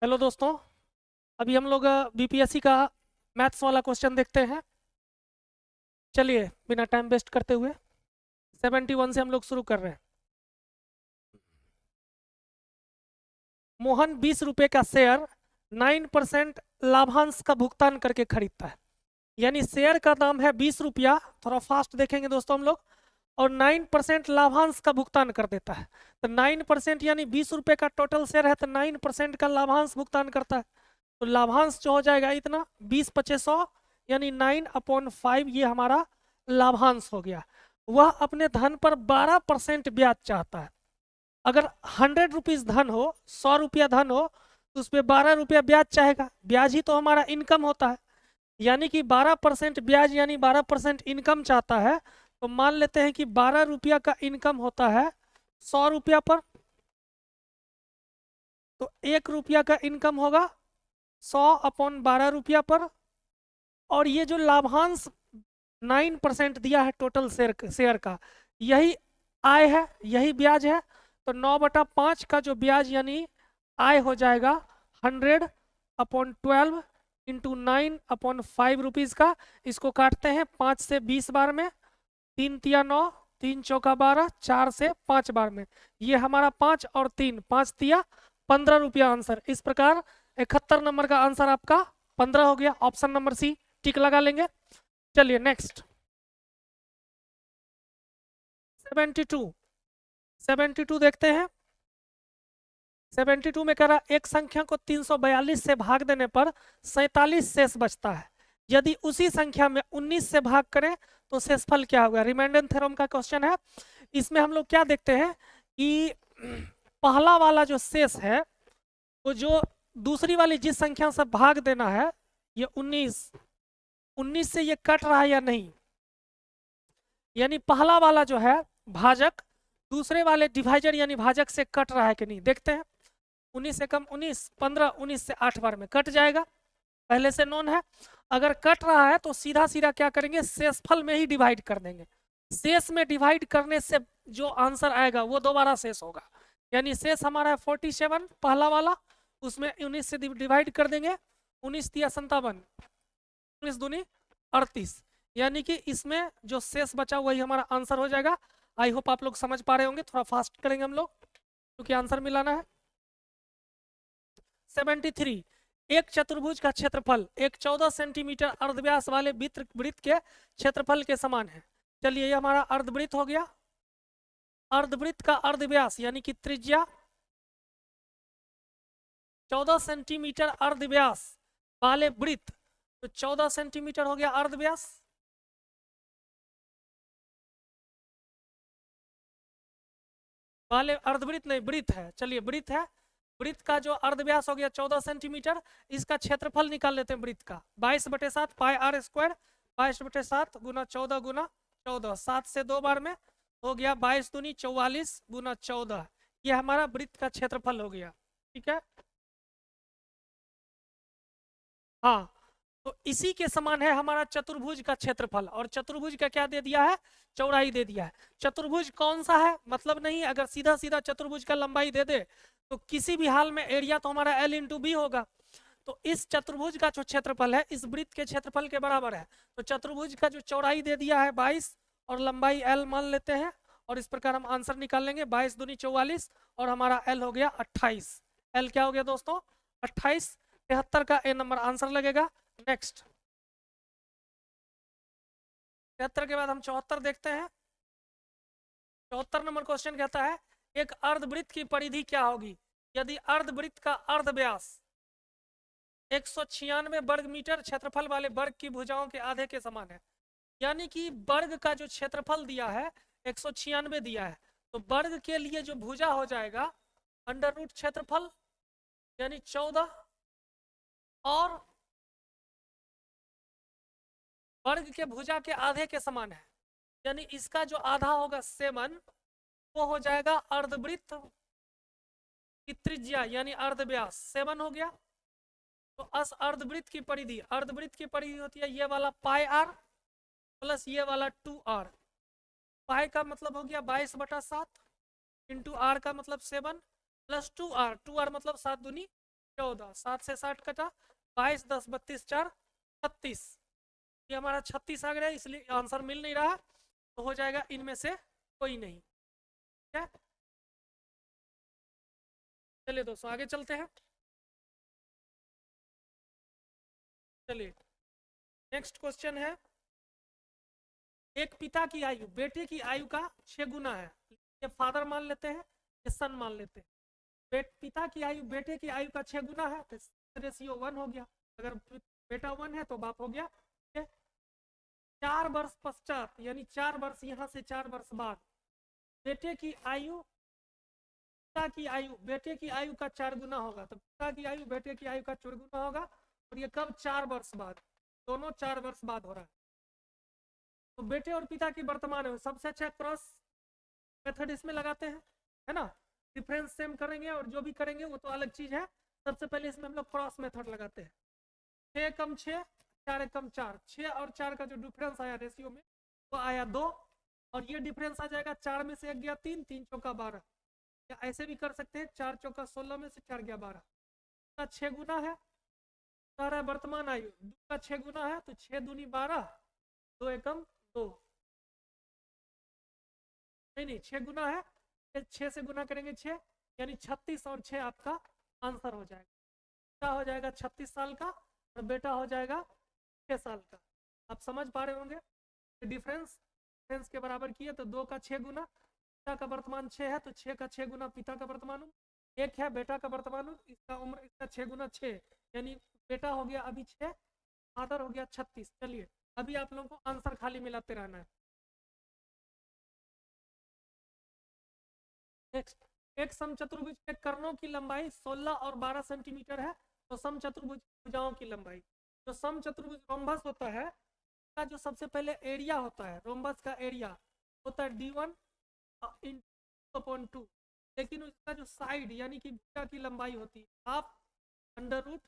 Hello दोस्तों। अभी हम लोग बीपीएससी का मैथ्स वाला क्वेश्चन देखते हैं। चलिए बिना टाइम वेस्ट करते हुए 71 से हम लोग शुरू कर रहे हैं। मोहन 20 रुपए का शेयर 9% लाभांश का भुगतान करके खरीदता है। यानी शेयर का दाम है 20 रुपया, थोड़ा फास्ट देखेंगे दोस्तों हम लोग, और 9% लाभांश का भुगतान कर देता है। तो 9% यानी 20 रुपए का टोटल शेयर है, तो 9% का लाभांश भुगतान करता है। तो लाभांश जो हो जाएगा इतना 20 × 500 यानी 9/5, ये हमारा लाभांश हो गया। वह अपने धन पर 12% ब्याज चाहता है। अगर 100 रुपीज धन हो, 100 रुपया धन हो, तो उस पर 12 रुपया ब्याज चाहेगा। ब्याज ही तो हमारा इनकम होता है। यानी कि 12% ब्याज यानी 12% इनकम चाहता है। तो मान लेते हैं कि 12 रुपया का इनकम होता है 100 रुपया पर। तो 1 रुपया का इनकम होगा 100/12 रुपया पर। और ये जो लाभांश 9% दिया है टोटल शेयर का, यही आय है, यही ब्याज है। तो 9/5 का जो ब्याज यानी आय हो जाएगा 100/12 इंटू 9/5 रुपीज़ का। इसको काटते हैं 5 से 20 बार में, 3 × 3 = 9, 3 × 4 = 12, 4 से 5 बार में। ये हमारा 5 और 3, 5 × 15 रुपया आंसर। इस प्रकार 71 नंबर का आंसर आपका 15 हो गया। ऑप्शन नंबर सी टिक लगा लेंगे। चलिए नेक्स्ट 72 72 देखते हैं। 72 में कह रहा एक संख्या को 342 से भाग देने पर 47 शेष बचता है। यदि उसी संख्या में 19 से भाग करें तो शेषफल क्या होगा। रिमाइंडर थ्योरम का क्वेश्चन है। इसमें हम लोग क्या देखते हैं कि पहला वाला जो शेष है, वो जो दूसरी वाली जिस संख्या से भाग देना है, ये 19 से ये कट रहा है या नहीं। यानी पहला वाला जो है भाजक दूसरे वाले डिवाइजर यानी भाजक से कट रहा है कि नहीं, देखते हैं। 19 से कम 19, 15, 19 से 8 बार में कट जाएगा, पहले से नोन है। अगर कट रहा है तो सीधा सीधा क्या करेंगे, शेषफल में ही डिवाइड कर देंगे। शेष में डिवाइड करने से जो आंसर आएगा वो दोबारा शेष होगा। यानी शेष हमारा है 47 पहला वाला, उसमें 19 से डिवाइड कर देंगे। 19 × 57, 19 दूनी 38। यानी कि इसमें जो शेष बचा वही हमारा आंसर हो जाएगा। आई होप आप लोग समझ पा रहे होंगे। थोड़ा फास्ट करेंगे हम लोग क्योंकि आंसर मिलाना है। 73 एक चतुर्भुज का क्षेत्रफल एक 14 सेंटीमीटर अर्धव्यास वाले वृत्त के क्षेत्रफल के समान है। चलिए ये हमारा अर्धवृत्त हो गया। अर्धवृत्त का अर्धव्यास यानी कि त्रिज्या 14 सेंटीमीटर अर्धव्यास वाले वृत्त, तो 14 सेंटीमीटर हो गया अर्धव्यास। वाले अर्धवृत्त नहीं, वृत्त है। चलिए वृत्त है, वृत्त का जो अर्धव्यास हो गया 14 सेंटीमीटर। इसका क्षेत्रफल निकाल लेते हैं वृत्त का। 22/7 πr², 22/7 × 14 × 14, 7 से 2 बार में हो गया 22 दूनी 44 × 14। ये हमारा वृत्त का क्षेत्रफल हो गया। ठीक है, हाँ। तो इसी के समान है हमारा चतुर्भुज का क्षेत्रफल। और चतुर्भुज का क्या दे दिया है, चौड़ाई दे दिया है। चतुर्भुज कौन सा है मतलब नहीं, अगर सीधा सीधा चतुर्भुज का लंबाई दे दे तो किसी भी हाल में एरिया तो हमारा L/B होगा। तो इस चतुर्भुज का जो क्षेत्रफल है इस वृत्त के क्षेत्रफल के बराबर है। तो चतुर्भुज का जो चौड़ाई दे दिया है 22 और लंबाई L मान लेते हैं, और इस प्रकार हम आंसर निकाल लेंगे। 22 दूनी 44 और हमारा L हो गया 28। L क्या हो गया दोस्तों, 28। 73 का A नंबर आंसर लगेगा। नेक्स्ट 73 के बाद हम 74 देखते हैं। 74 नंबर क्वेश्चन कहता है एक अर्धवृत्त की परिधि क्या होगी यदि अर्धवृत्त का अर्धव्यास 196 वर्ग मीटर क्षेत्रफल वाले वर्ग की भुजाओं के आधे के समान है। यानी कि वर्ग का जो क्षेत्रफल दिया है 196 दिया है, तो वर्ग के लिए जो भुजा हो जाएगा √ क्षेत्रफल यानी 14, और वर्ग के भुजा के आधे के समान है। यानी इसका जो आधा होगा 7, वो हो जाएगा अर्धवृत्त की त्रिज्या यानी अर्धव्यास 7 हो गया। तो अर्धवृत्त की परिधि, अर्धवृत्त की परिधि होती है ये वाला πr प्लस ये वाला 2r। पाई का मतलब हो गया 22/7 इंटू r का मतलब 7 प्लस 2r, 2r मतलब 7 दूनी 14, 7 से 60 कटा, 22, 10, 32, 4, 36। ये हमारा 36 आ गया, इसलिए आंसर मिल नहीं रहा, तो हो जाएगा इनमें से कोई नहीं। ठीक है, चलिए दोस्तों आगे चलते हैं। चलिए नेक्स्ट क्वेश्चन है, एक पिता की आयु बेटे की आयु का 6 गुना है। ये फादर मान लेते हैं, ये सन मान लेते हैं। पिता की आयु बेटे की आयु का 6 गुना है, तो रेशियो 1 हो गया। अगर बेटा 1 है तो बाप हो गया। ठीक है, 4 वर्ष पश्चात, यानी 4 वर्ष यहाँ से 4 वर्ष बाद, बेटे की आयु पिता की आयु बेटे की आयु का 4 गुना होगा। तो पिता की आयु बेटे की आयु का 4 गुना होगा, और ये कब? 4 वर्ष बाद। दोनों 4 वर्ष बाद हो रहा है। तो बेटे और पिता की वर्तमान है, सबसे अच्छा क्रॉस मेथड इसमें लगाते हैं, है ना। डिफरेंस सेम करेंगे और जो भी करेंगे वो तो अलग चीज है। सबसे पहले इसमें हम लोग क्रॉस मेथड लगाते हैं। 6 कम 6, 4 कम 4, 6 और 4 का जो डिफरेंस आया रेशियो में वो आया 2, और ये डिफरेंस आ जाएगा 4 में से 1 गया 3, 3 चौका 12। या ऐसे भी कर सकते हैं, 4 चौका 16 में से 4 गया 12, का 6 गुना है। सारा वर्तमान आयु 2 का 6 गुना है, तो 6 दूनी 12, 2 एकम 2, नहीं 6 गुना है, 6 से गुना करेंगे 6, यानी 36, और 6 आपका आंसर हो जाएगा। बेटा हो जाएगा 36 साल का, और बेटा हो जाएगा 6 साल का। आप समझ पा रहे होंगे डिफरेंस के बराबर किए तो 2 का 6 गुना, पिता का वर्तमान 6 है तो 6 का 6 गुना पिता का वर्तमान उम्र, 1 है बेटा का वर्तमान उम्र, इसका उम्र इसका 6 गुना 6, यानी बेटा हो गया अभी 6, फादर हो गया 36। चलिए अभी आप लोगों को आंसर खाली मिलाते रहना है। नेक्स्ट, एक समचतुर्भुज के कर्णों की लंबाई 16 और 12 सेंटीमीटर है, तो समचतुर्भुज भुजाओं की लंबाई, जो समचतुर्भुज रोम्बस होता है का जो सबसे पहले एरिया होता है, रोम्बस का एरिया होता है d1 अपॉन 2, लेकिन उसका जो साइड यानी कि भुजा की लंबाई होती है half under root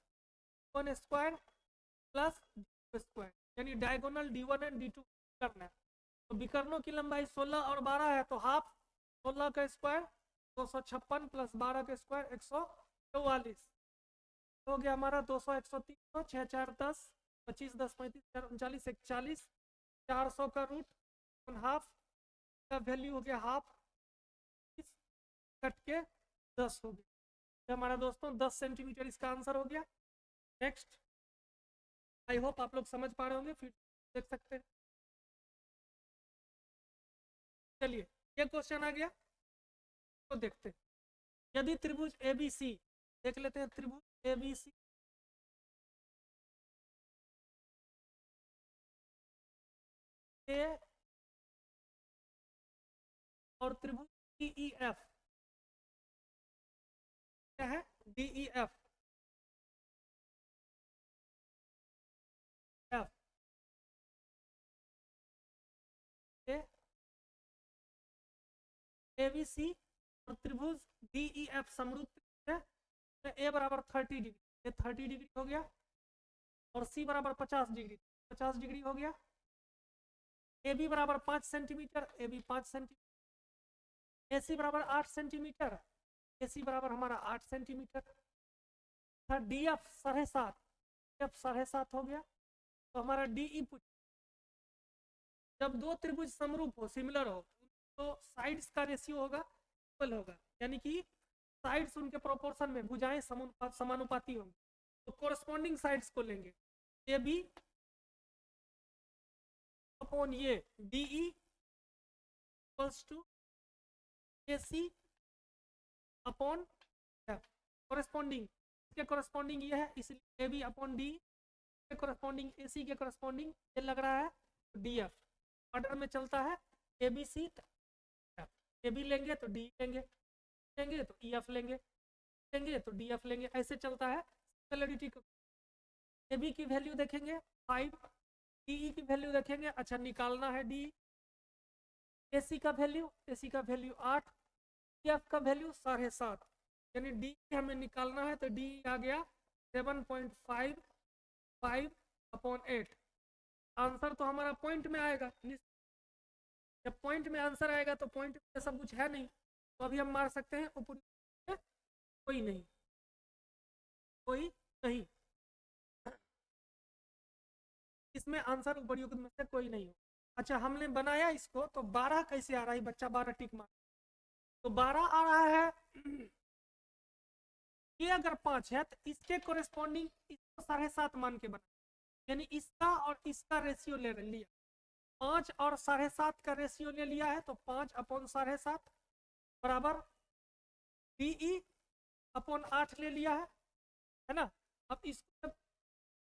1 square plus square, यानी डायगोनल d1 एंड d2 करना है। तो विकर्णों की लंबाई 16 और 12 है, तो हाफ 16 का स्क्वायर 256 प्लस 12 का स्क्वायर 144, हो गया हमारा 200, 103, 6 4 10, 25 10 35 4 39 41, 400 का रूट हाफ का वैल्यू हो गया हाफ, कट के 10 हो गया। तो हमारा दोस्तों 10 सेंटीमीटर इसका आंसर हो गया। नेक्स्ट, आई होप आप लोग समझ पा रहे होंगे, फिर देख सकते हैं। चलिए ये क्वेश्चन आ गया, तो देखते हैं। यदि त्रिभुज ABC, देख लेते हैं त्रिभुज ABC ए और त्रिभुज DEF, क्या है DEF, F ए ABC और त्रिभुज DEF समरूप है, ए बराबर 30 डिग्री, ये 30 डिग्री हो गया, और सी बराबर 50 डिग्री, 50 डिग्री हो गया। ए बी बराबर 5 सेंटीमीटर, ए बी 5 सेंटीमीटर, ए सी बराबर 8 सेंटीमीटर, ए सी बराबर हमारा 8 सेंटीमीटर। डी एफ 7.5, एफ 7.5 हो गया। तो हमारा डी ई पूछ, जब दो त्रिभुज समरूप हो, सिमिलर हो, तो साइड्स का रेशियो होगा इक्वल होगा, यानी कि साइड्स उनके प्रोपोर्शन में, भुजाएं समानुपाती होंगी, तो कोरस्पॉन्डिंग साइड्स को लेंगे। ए बी अपॉन ये D E equals to A C upon F, corresponding, इसके कोरस्पॉन्डिंग ये है, इसलिए ए बी अपॉन डी के कोरस्पॉन्डिंग ए सी के कोरस्पॉन्डिंग ये लग रहा है डी एफ। ऑर्डर में चलता है A B C F, A B लेंगे तो डी लेंगे, लेंगे तो ई एफ लेंगे, लेंगे तो डी एफ लेंगे, ऐसे चलता है। सिमिलरिटी को ए बी की वैल्यू देखेंगे 5, डी ई की वैल्यू देखेंगे, अच्छा निकालना है डी, ए सी का वैल्यू 8, डी एफ का वैल्यू 7.5, यानी डी हमें निकालना है, तो डी आ गया 7.55 अपॉन 8। आंसर तो हमारा पॉइंट में आएगा, जब पॉइंट में आंसर आएगा तो पॉइंट में सब कुछ है नहीं, तो अभी हम मार सकते हैं ऊपर कोई नहीं। कोई नहीं, इसमें आंसर उपर्युक्त में से कोई नहीं हो। अच्छा हमने बनाया इसको, तो 12 कैसे आ रहा है बच्चा, 12 टिक मार, तो 12 आ रहा है। ये अगर 5 है तो इसके कोरेस्पॉन्डिंग इसको 7.5 मान के बना, यानी इसका और इसका रेशियो ले लिया, 5 और 7.5 का रेशियो ले लिया है, तो 5/7.5 बराबर DE अपॉन 8 ले लिया है ना। अब इसको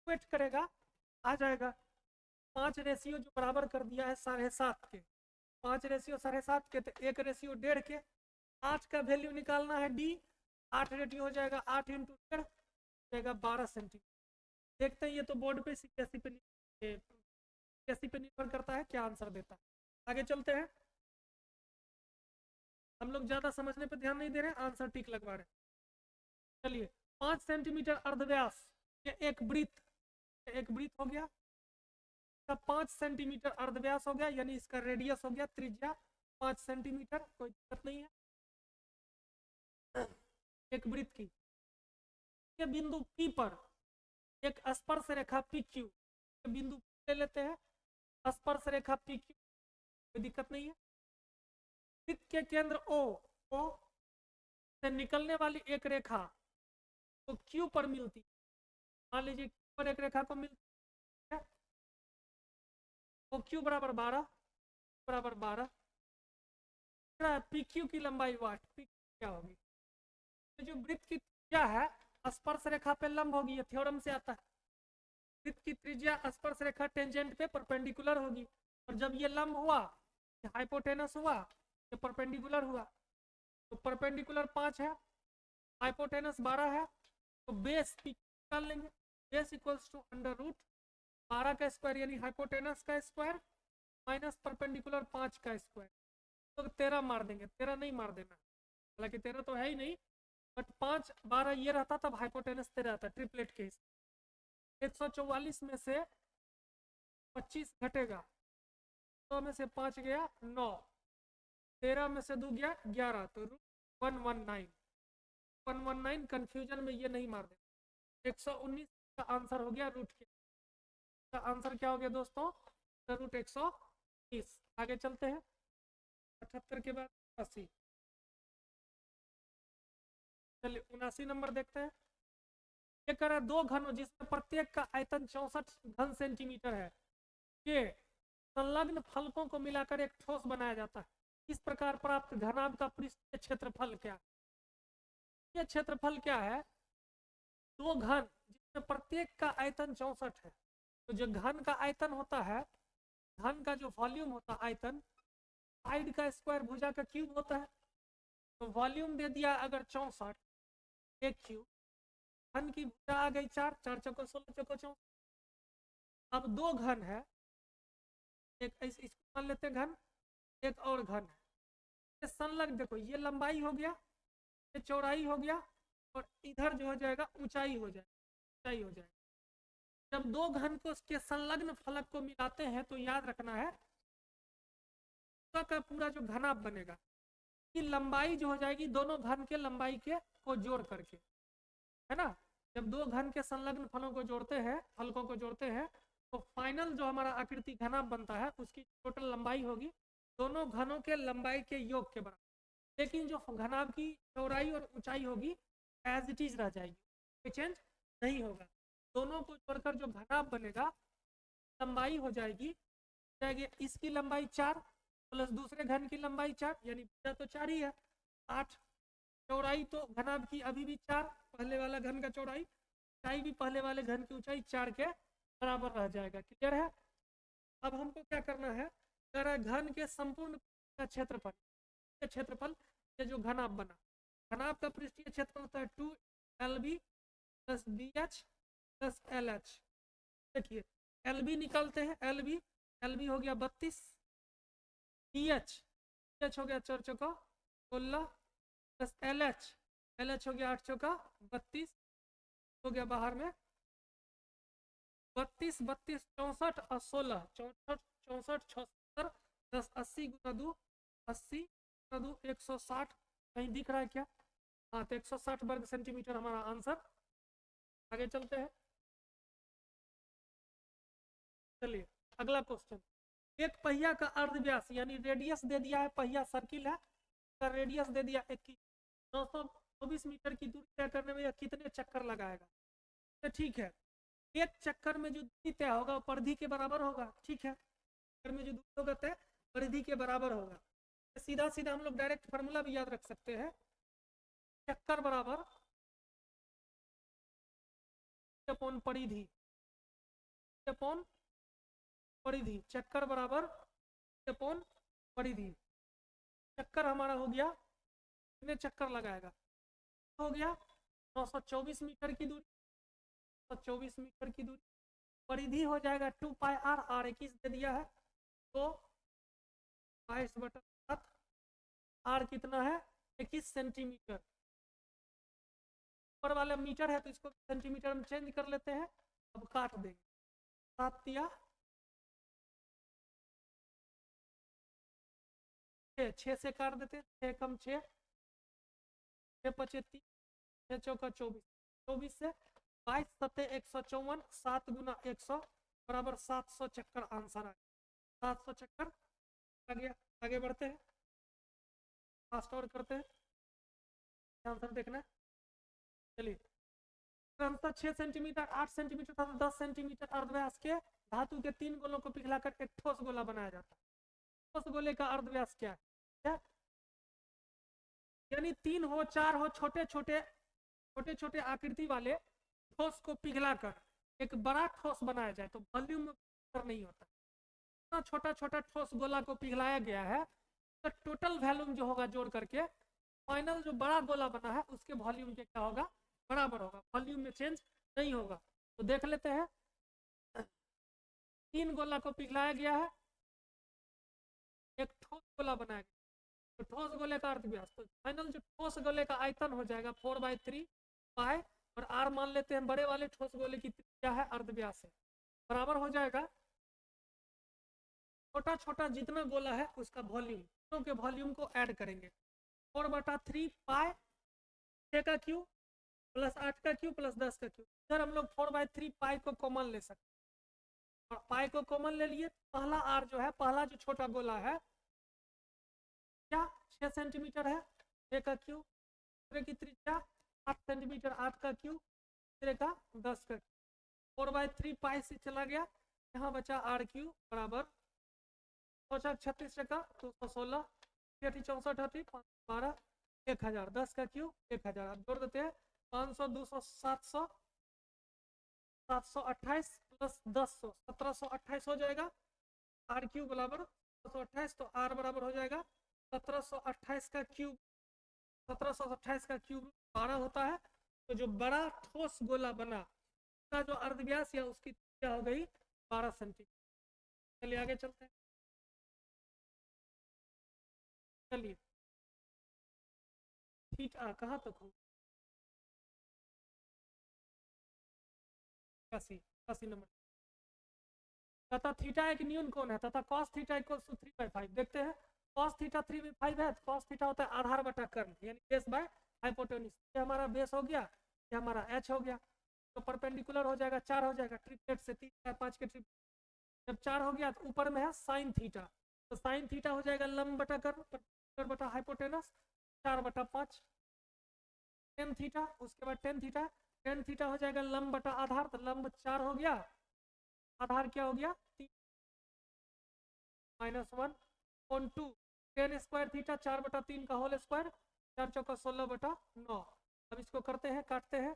वेट करेगा, आ जाएगा 5 रेशियो जो बराबर कर दिया है 7.5 के, 5 रेशियो 7.5 के, तो 1 रेशियो 1.5 के, 8 का वैल्यू निकालना है D, 8 रेडियो हो जाएगा 8 × 1.5 जाएगा 12 सेंटीमीटर। देखते हैं ये तो बोर्ड पे सीपीएससी पे निर्भर करता है क्या आंसर देता है। आगे चलते हैं, हम लोग ज्यादा समझने पे ध्यान नहीं दे रहे, आंसर टिक लगवा रहे। चलिए 5 सेंटीमीटर अर्धव्यास, ये एक वृत्त हो गया, 5 सेंटीमीटर अर्धव्यास हो गया, यानी इसका रेडियस हो गया त्रिज्या 5 सेंटीमीटर, कोई दिक्कत नहीं है। एक वृत्त की ये बिंदु P पर एक स्पर्श रेखा PQ, बिंदु ले लेते हैं, स्पर्श रेखा PQ, कोई दिक्कत नहीं है। वृत्त के केंद्र O से निकलने वाली एक रेखा तो Q पर मिलती, मान लीजिए Q पर एक रेखा को मिलती है, तो Q बराबर 12 PQ की लंबाई वाट, PQ क्या होगी, तो जो वृत्त की त्रिज्या है स्पर्श रेखा पे लंब होगी, ये थ्योरम से आता है। वृत्त की त्रिज्या स्पर्श रेखा टेंजेंट पे परपेंडिकुलर होगी, और जब ये लंब हुआ, हाइपोटेनस हुआ, ये परपेंडिकुलर हुआ, तो परपेंडिकुलर 5 है, हाइपोटेनस 12 है, तो बेस निकाल लेंगे, base equals to under root 12 का स्क्वायर यानी हाइपोटेनस का स्क्वायर माइनस परपेंडिकुलर 5 का स्क्वायर, तो 13 मार देंगे, 13 नहीं मार देना, हालांकि 13 तो है ही नहीं, बट 5 12 ये रहता तब हाइपोटेनस 13 आता, ट्रिपलेट के हिसाब 144 में से 25 घटेगा, 100 में से 5 गया 9, 13 में से 2 गया 11, तो 119 कंफ्यूजन में ये नहीं मार देना। 119 का आंसर हो गया रूट के, का आंसर क्या हो गया दोस्तों, रूट 130। आगे चलते हैं 78 के बाद 80, चलिए 79 नंबर देखते हैं। ये कह रहा है 2 घनों जिसमें प्रत्येक का आयतन 64 घन सेंटीमीटर है, ये संलग्न फलकों को मिलाकर एक ठोस बनाया जाता है, इस प्रकार प्राप्त घनाभ का पृष्ठीय क्षेत्रफल क्या, ये क्षेत्रफल क्या है, 2 घन जिसमें प्रत्येक का आयतन 64 है, तो जो घन का आयतन होता है, घन का जो वॉल्यूम होता है आयतन, साइड का स्क्वायर भुजा का क्यूब होता है, तो वॉल्यूम दे दिया अगर 64, एक क्यूब, घन की भुजा आ गई 4, 4 चौको 16 चौको 64। अब 2 घन है, एक इसको मान लेते हैं घन, एक और घन है, ये संलग्न, देखो ये लंबाई हो गया, ये चौड़ाई हो गया, और इधर जो हो जाएगा ऊंचाई हो जाएगा, जब 2 घन को उसके संलग्न फलक को मिलाते हैं तो याद रखना है का पूरा जो घनाभ बनेगा कि लंबाई जो हो जाएगी दोनों घन के लंबाई के को जोड़ करके, है ना। जब 2 घन के संलग्न फलों को जोड़ते हैं, फलकों को जोड़ते हैं, तो फाइनल जो हमारा आकृति घनाभ बनता है उसकी टोटल लंबाई होगी दोनों घनों के लंबाई के योग के बराबर, लेकिन जो घनाभ की चौड़ाई और ऊंचाई होगी एज इट इज रह जाएगी, कोई चेंज नहीं होगा। दोनों को जोड़कर जो घनाभ बनेगा लंबाई हो जाएगी इसकी लंबाई 4 प्लस दूसरे घन की लंबाई 4, यानी भुजा तो 4 ही है 8, चौड़ाई तो घनाभ की अभी भी 4, पहले वाला घन का चौड़ाई, ऊंचाई भी पहले वाले घन की ऊंचाई 4 के बराबर रह जाएगा। क्लियर है। अब हमको क्या करना है, घन के संपूर्ण क्षेत्रफल ये जो घनाभ बना, घनाभ का पृष्ठीय क्षेत्रफल होता है 2LB plus BH plus LH। देखिए LB निकालते हैं, LB हो गया 32, BH हो गया 4 चौका 16 प्लस LH हो गया 8 चौका 32, हो गया बाहर में 32 32 64 और 16 64 64 76 10 80 गुना 2 80 गुना 2 160, कहीं दिख रहा है क्या, हाँ तो 160 वर्ग सेंटीमीटर हमारा आंसर आगे चलते हैं। चलिए अगला क्वेश्चन, एक पहिया का अर्धव्यास यानी रेडियस दे दिया है, पहिया सर्किल है, का रेडियस दे दिया 21, 924 मीटर की दूरी तय करने में यह कितने चक्कर लगाएगा। तो ठीक है, एक चक्कर में जो दूरी तय होगा वो परिधि के बराबर होगा। ठीक है, चक्कर में जो दूरी होगा तय परिधि के बराबर होगा। सीधा सीधा हम लोग डायरेक्ट फार्मूला भी याद रख सकते हैं, चक्कर बराबर अपॉन परिधि, अपॉन परिधि, चक्कर बराबर अपॉन परिधि। चक्कर हमारा हो गया, कितने चक्कर लगाएगा, हो गया 924 मीटर की दूरी, 924 मीटर की दूरी। परिधि हो जाएगा 2 पाई आर, आर 21 दे दिया है, तो 22/7, आर कितना है 21 सेंटीमीटर। ऊपर वाला मीटर है तो इसको सेंटीमीटर में चेंज कर लेते हैं। अब काट देंगे, 7 दिया 6 से काट देते हैं, 6 कम 6, 6 पचे 30, 6 चौका 24, 24 से 22 सत्ते 154, 7 गुना 100 बराबर 700 चक्कर आंसर आया। 700 चक्कर आ गया। आगे बढ़ते हैं, फास्ट और करते हैं, आंसर देखना है। चलिए, क्रमशः 6 सेंटीमीटर, 8 सेंटीमीटर तथा 10 सेंटीमीटर अर्धव्यास के धातु के 3 गोलों को पिघलाकर एक ठोस गोला बनाया जाता है। ठोस गोले का अर्धव्यास क्या है? यानी 3 हो 4 हो, छोटे छोटे आकृति वाले ठोस को पिघलाकर एक बड़ा ठोस बनाया जाए तो वॉल्यूम में नहीं होता। इतना छोटा छोटा ठोस गोला को पिघलाया गया है तो टोटल वॉल्यूम जो होगा जोड़ करके फाइनल जो बड़ा गोला बना है उसके वॉल्यूम के क्या होगा, बराबर होगा, वॉल्यूम में चेंज नहीं होगा। तो देख लेते हैं, 3 गोला को पिघलाया गया है, एक ठोस गोला बनाया गया, तो ठोस गोले का अर्धव्यास, तो फाइनल जो ठोस गोले का आयतन हो जाएगा 4/3 पाई, और आर मान लेते हैं बड़े वाले ठोस गोले की त्रिज्या है, अर्धव्यास है, बराबर हो जाएगा छोटा छोटा जितना गोला है उसका वॉल्यूम, दोनों के वॉल्यूम को ऐड करेंगे। 4/3 पाई 6 का क्यूब प्लस 8 का क्यूब प्लस 10 का क्यूब। इधर हम लोग 4/3 पाई को कॉमन ले सकते हैं, और पाई को कॉमन ले लिए, पहला आर जो है, पहला जो छोटा गोला है क्या 6 सेंटीमीटर है, 6 का क्यूब, दूसरे की त्रिज्या 8 सेंटीमीटर, 8 का क्यूब, तीसरे का 10 का क्यूब। 4/3 पाई से चला गया, यहाँ बचा आर क्यूब बराबर 36 का 216, 64 12 1000, 10 का क्यूब 1000। अब जोड़ देते हैं 500 200 700, 728 प्लस 10 1728 हो जाएगा। आर क्यूब बराबर 1728, तो आर बराबर हो जाएगा 1728 का क्यूब, 1728 का क्यूब 12 होता है। तो जो बड़ा ठोस गोला बना उसका जो अर्धव्यास या उसकी क्या हो गई 12 सेंटीमीटर। चलिए आगे चलते हैं। चलिए थीटा कहाँ तक हो, 81 नंबर। तथा थीटा एक न्यून कोण है तथा cos थीटा इक्वल टू 3/5। देखते हैं, cos थीटा 3/5 है, तो cos थीटा होता है आधार बटा कर्ण यानी बेस बाय हाइपोटेन्यूज। ये हमारा बेस हो गया, ये हमारा h हो गया, तो परपेंडिकुलर हो जाएगा 4 हो जाएगा, ट्रिपलेट से 3 5 के ट्रिप, जब 4 हो गया तो ऊपर में है साइन थीटा, तो साइन थीटा हो जाएगा लंब बटा कर्ण, परपेंडिकुलर बटा हाइपोटेनस 4/5। टेन थीटा, उसके बाद टेन थीटा हो जाएगा लंब बटा आधार, तो लंब 4 हो गया, आधार क्या हो गया 3 -1/2, टेन स्क्वायर थीटा 4/3 का होल स्क्वायर, 4 चौका 16/9। अब इसको करते हैं, काटते हैं,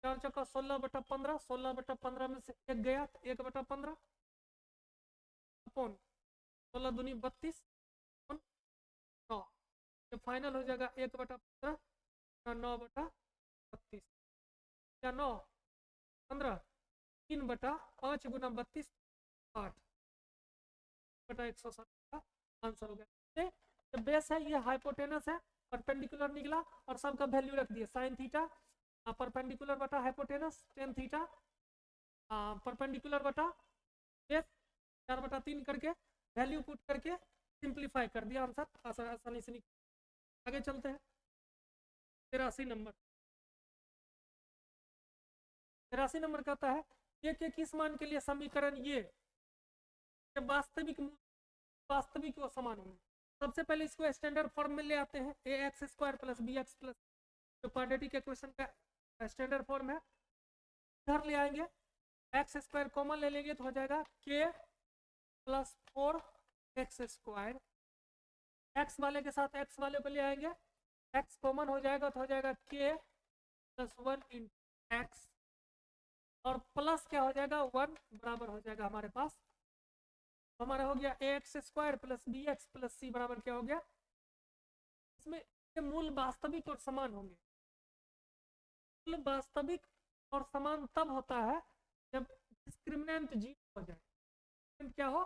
4 चौका 16/15, 16/15 में से 1 गया तो 1/15 अपॉन 16 दूनी 32 9, तो फाइनल हो जाएगा 1/15 9/32, क्या 9 15 3/5 गुना 32 8/107 का आंसर हो गया। तो बेस है, ये हाइपोटेनस है, परपेंडिकुलर निकला और सबका वैल्यू रख दिया, साइन थीटा परपेंडिकुलर बटा हाइपोटेनस, टेन थीटा परपेंडिकुलर बटा बेस, 4/3 करके वैल्यू पुट करके सिंप्लीफाई कर दिया, आंसर आसानी से निकल। आगे चलते हैं, 83 नंबर। 83 नंबर कहता है ए के किस मान के लिए समीकरण ये वास्तविक व समान होंगे। सबसे पहले इसको स्टैंडर्ड फॉर्म में ले आते हैं, A X square plus B X plus, जो क्वाड्रेटिक इक्वेशन का स्टैंडर्ड फॉर्म है। इधर ले आएंगे, एक्स स्क्वायर कॉमन ले लेंगे तो हो जाएगा के प्लस 4 एक्स स्क्वायर, एक्स वाले के साथ एक्स वाले को ले आएंगे, एक्स कॉमन हो जाएगा तो हो जाएगा के प्लस 1 इंटू एक्स, और प्लस क्या हो जाएगा 1 बराबर हो जाएगा हमारे पास, हमारा हो गया A X square plus B X plus C बराबर क्या हो गया, इसमें ये मूल वास्तविक और समान होंगे। मूल वास्तविक और समान तब होता है जब डिस्क्रिमिनेंट 0 हो जाए, क्या हो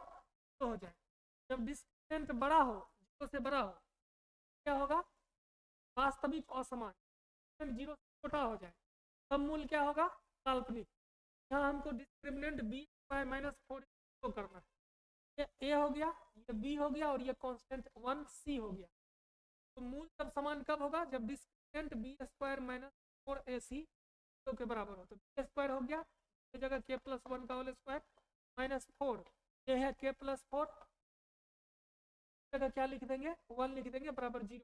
तो हो जाए, जब डिस्क्रिमिनेंट बड़ा हो, 0 से बड़ा हो, क्या होगा वास्तविक असमान, 0 से छोटा हो जाए तब मूल क्या होगा काल्पनिक। यहाँ हमको डिस्क्रिमिनेंट बी स्क्वायर माइनस 4 करना है, ये ए हो गया, ये बी हो गया, और ये कांस्टेंट 1 सी हो गया। तो मूल तब समान कब होगा जब डिस्क्रिमिनेंट बी स्क्वायर माइनस 4 ए सी के बराबर हो। तो बी स्क्वायर हो गया, इस जगह के प्लस 1 का होल स्क्वायर माइनस 4, ये है के प्लस 4, जगह क्या लिख देंगे 1 लिख देंगे बराबर 0।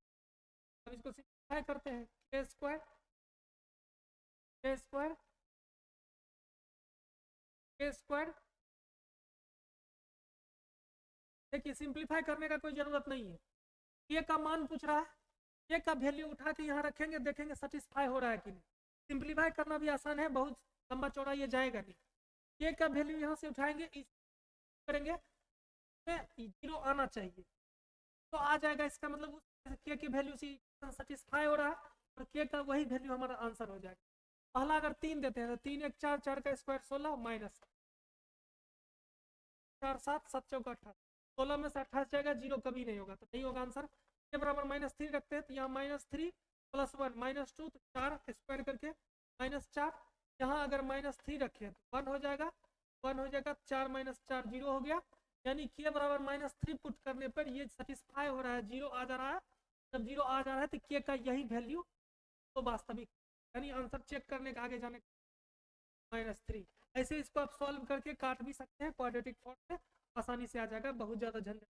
अब इसको सिंप्लीफाई करते हैं, के स्क्वायर के स्क्वायर के स्क्वायर, देखिए सिंप्लीफाई करने का कोई जरूरत नहीं है, ये का मान पूछ रहा है, ये का वैल्यू उठा के यहाँ रखेंगे, देखेंगे सेटिस्फाई हो रहा है कि नहीं। सिंप्लीफाई करना भी आसान है, बहुत लंबा चौड़ा ये जाएगा नहीं। ये का वैल्यू यहाँ से उठाएंगे, इस करेंगे 0 आना चाहिए तो आ जाएगा, इसका मतलब के की वैल्यू से सेटिस्फाई हो रहा है, और के का वही वैल्यू हमारा आंसर हो जाएगा। पहला अगर 3 देते हैं तो 3 1 4, 4 का स्क्वायर 16 माइनस 4 7 7 चौका 18, 16 में से 28 जाएगा, 0 कभी नहीं होगा तो नहीं होगा आंसर। के बराबर -3 रखते हैं तो यहाँ -3 प्लस 1 -2, तो 4 स्क्वायर करके -4, यहाँ अगर -3 रखे तो 1 हो जाएगा, 1 हो जाएगा, 4 - 4 0 हो गया, यानी के बराबर -3 पुट करने पर ये सेटिस्फाई हो रहा है, 0 आ जा रहा है। जब 0 आ जा रहा है तो के का यही वैल्यू तो वास्तविक, यानी आंसर चेक करने का आगे जाने -3। ऐसे इसको आप सॉल्व करके काट भी सकते हैं, क्वाड्रेटिक फॉर्म से आसानी से आ जाएगा, बहुत ज़्यादा झंझट।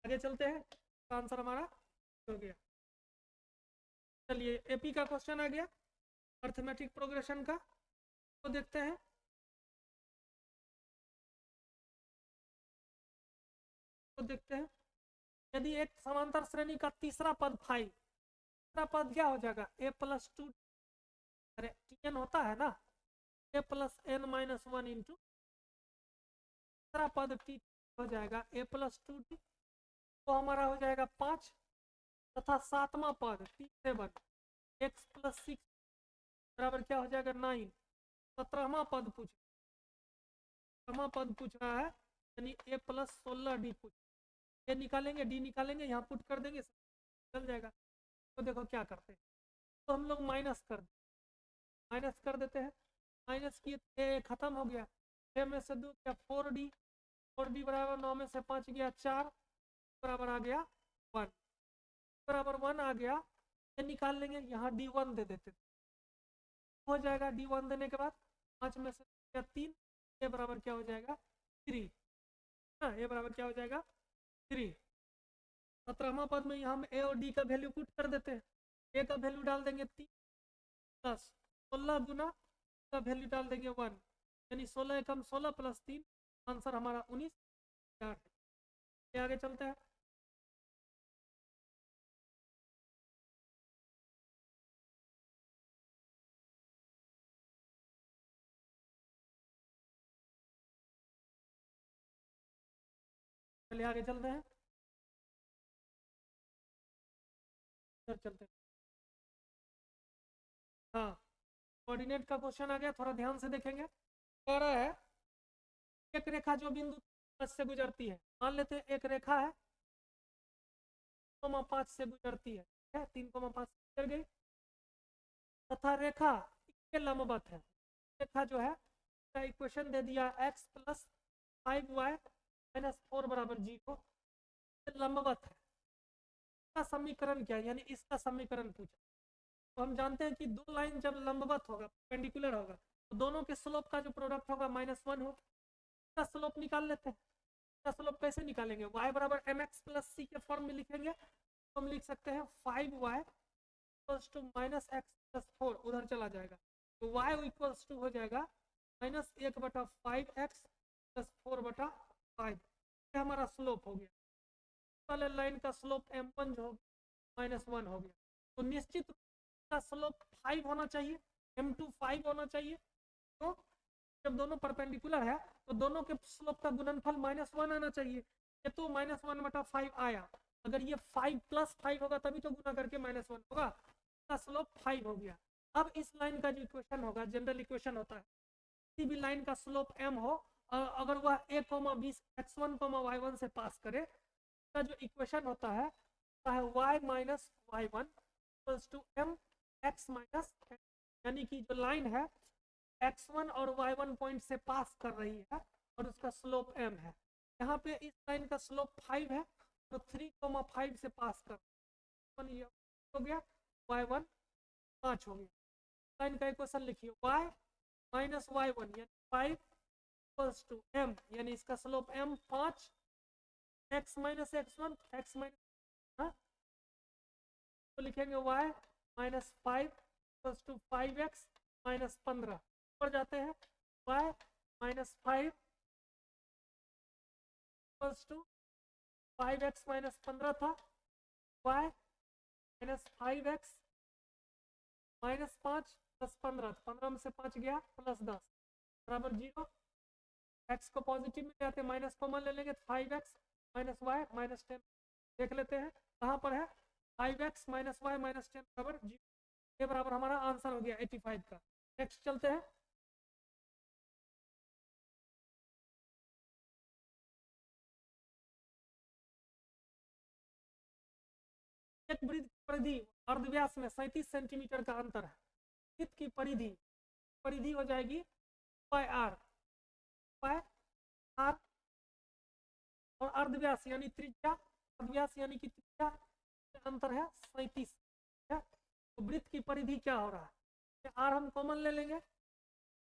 आगे चलते हैं, तो आंसर हमारा हो गया। चलिए एपी का क्वेश्चन आ गया, अर्थमेटिक प्रोग्रेशन का, तो देखते हैं। तो देखते हैं, यदि एक समांतर श्रेणी का तीसरा पद फाई, तीसरा पद क्या हो जाएगा ए प्लस 2, अरे टी होता है ना, ए प्लस n माइनस 1 इंटू, तीसरा पद टी हो जाएगा ए प्लस 2 तो हमारा हो जाएगा 5, तथा सातवां पद t7 x प्लस 6 बराबर क्या हो जाएगा 9। 17वां पद पूछ रहा है, यानी ए प्लस 16d पूछ, ये निकालेंगे डी निकालेंगे, यहाँ पुट कर देंगे चल जाएगा। तो देखो क्या करते हैं, तो हम लोग माइनस कर देते हैं, माइनस किए खत्म हो गया, 6 में से 2 क्या 4d बराबर 9 में से 5 गया 4 बराबर आ गया 1 बराबर 1 आ गया, ये निकाल लेंगे, यहाँ d1 दे देते हो जाएगा। d1 देने के बाद 5 में से क्या 3, ये बराबर क्या हो जाएगा 3, हाँ ये बराबर क्या हो जाएगा 3। 17वां पद में हम ए और डी का वैल्यू पुट कर देते हैं, ए का वैल्यू डाल देंगे 3 प्लस 16 गुना का वैल्यू डाल देंगे 1, यानी 16 एकम 16 प्लस 3, आंसर हमारा 19। ये आगे चलते हैं, चलिए आगे चलते हैं, चलते हैं। हाँ कोऑर्डिनेट का क्वेश्चन आ गया, थोड़ा ध्यान से देखेंगे। कह रहा है एक रेखा जो बिंदु 5 से गुजरती है, मान लेते हैं एक रेखा है 3,5 से गुजरती है, 3,5 गुजर गई, तथा रेखा इसके लंबवत है। रेखा जो है इक्वेशन दे दिया x प्लस 5y माइनस 4 बराबर 0, लंबवत है, इसका समीकरण क्या है, यानी इसका समीकरण पूछा। तो हम जानते हैं कि दो लाइन जब लंबवत होगा, पेंडिकुलर होगा, तो दोनों के स्लोप का जो प्रोडक्ट होगा -1 होगा। इसका स्लोप निकाल लेते हैं। इसका स्लोप कैसे निकालेंगे? y बराबर mx प्लस सी के फॉर्म में लिखेंगे तो हम लिख सकते हैं 5y equals to -x plus 4, उधर चला जाएगा तो y इक्वल्स टू हो जाएगा -1/5x प्लस 4/5। ये हमारा स्लोप हो गया। वाले लाइन का स्लोप m1 जो -1 हो गया, तो निश्चित का स्लोप 5 होना चाहिए, m2 5 होना चाहिए। तो जब दोनों परपेंडिकुलर है तो दोनों के स्लोप का गुणनफल -1 आना चाहिए। ये तो -1/5 आया, अगर ये 5 + 5 होगा तभी तो गुना करके -1 होगा। इसका स्लोप 5 हो गया। अब इस लाइन का जो इक्वेशन होगा, जनरल इक्वेशन होता है, किसी भी लाइन का स्लोप m हो और अगर वह a, b x1, y1 से पास करे, का जो इक्वेशन होता है y minus y1 equals to m x minus, यानी कि जो लाइन है x1 और y1 पॉइंट से पास कर रही है और उसका स्लोप m है। यहाँ पे इस लाइन का स्लोप 5 है तो 3, 5 से पास कर हो गया, y1 5 हो गया। लाइन का इक्वेशन लिखिए y माइनस y1 यानी 5 इक्वल्स टू m, यानी इसका slope m 5, x minus x1 x minus, तो लिखेंगे y minus 5 equals to 5x minus 15 पर जाते हैं। y minus 5 equals to 5x minus 15 था, y minus 5x minus 5 plus 15, 15 में से 5 गया प्लस 10 बराबर 0। x को पॉजिटिव में ले आते हैं, माइनस कॉमन ले लेंगे, 5x माइनस y माइनस 10 देख लेते हैं कहाँ पर है, 5x माइनस y माइनस 10 बराबर 0। ये बराबर हमारा आंसर हो गया 85 का। नेक्स्ट चलते हैं। एक वृत्त की परिधि अर्धव्यास में 37 सेंटीमीटर का अंतर है। वृत्त की परिधि हो जाएगी πr और अर्धव्यास यानी त्रिज्या, अर्धव्यास यानी कि त्रिज्या अंतर है 37 है। तो वृत्त की परिधि क्या हो रहा है, आर हम कॉमन ले लेंगे,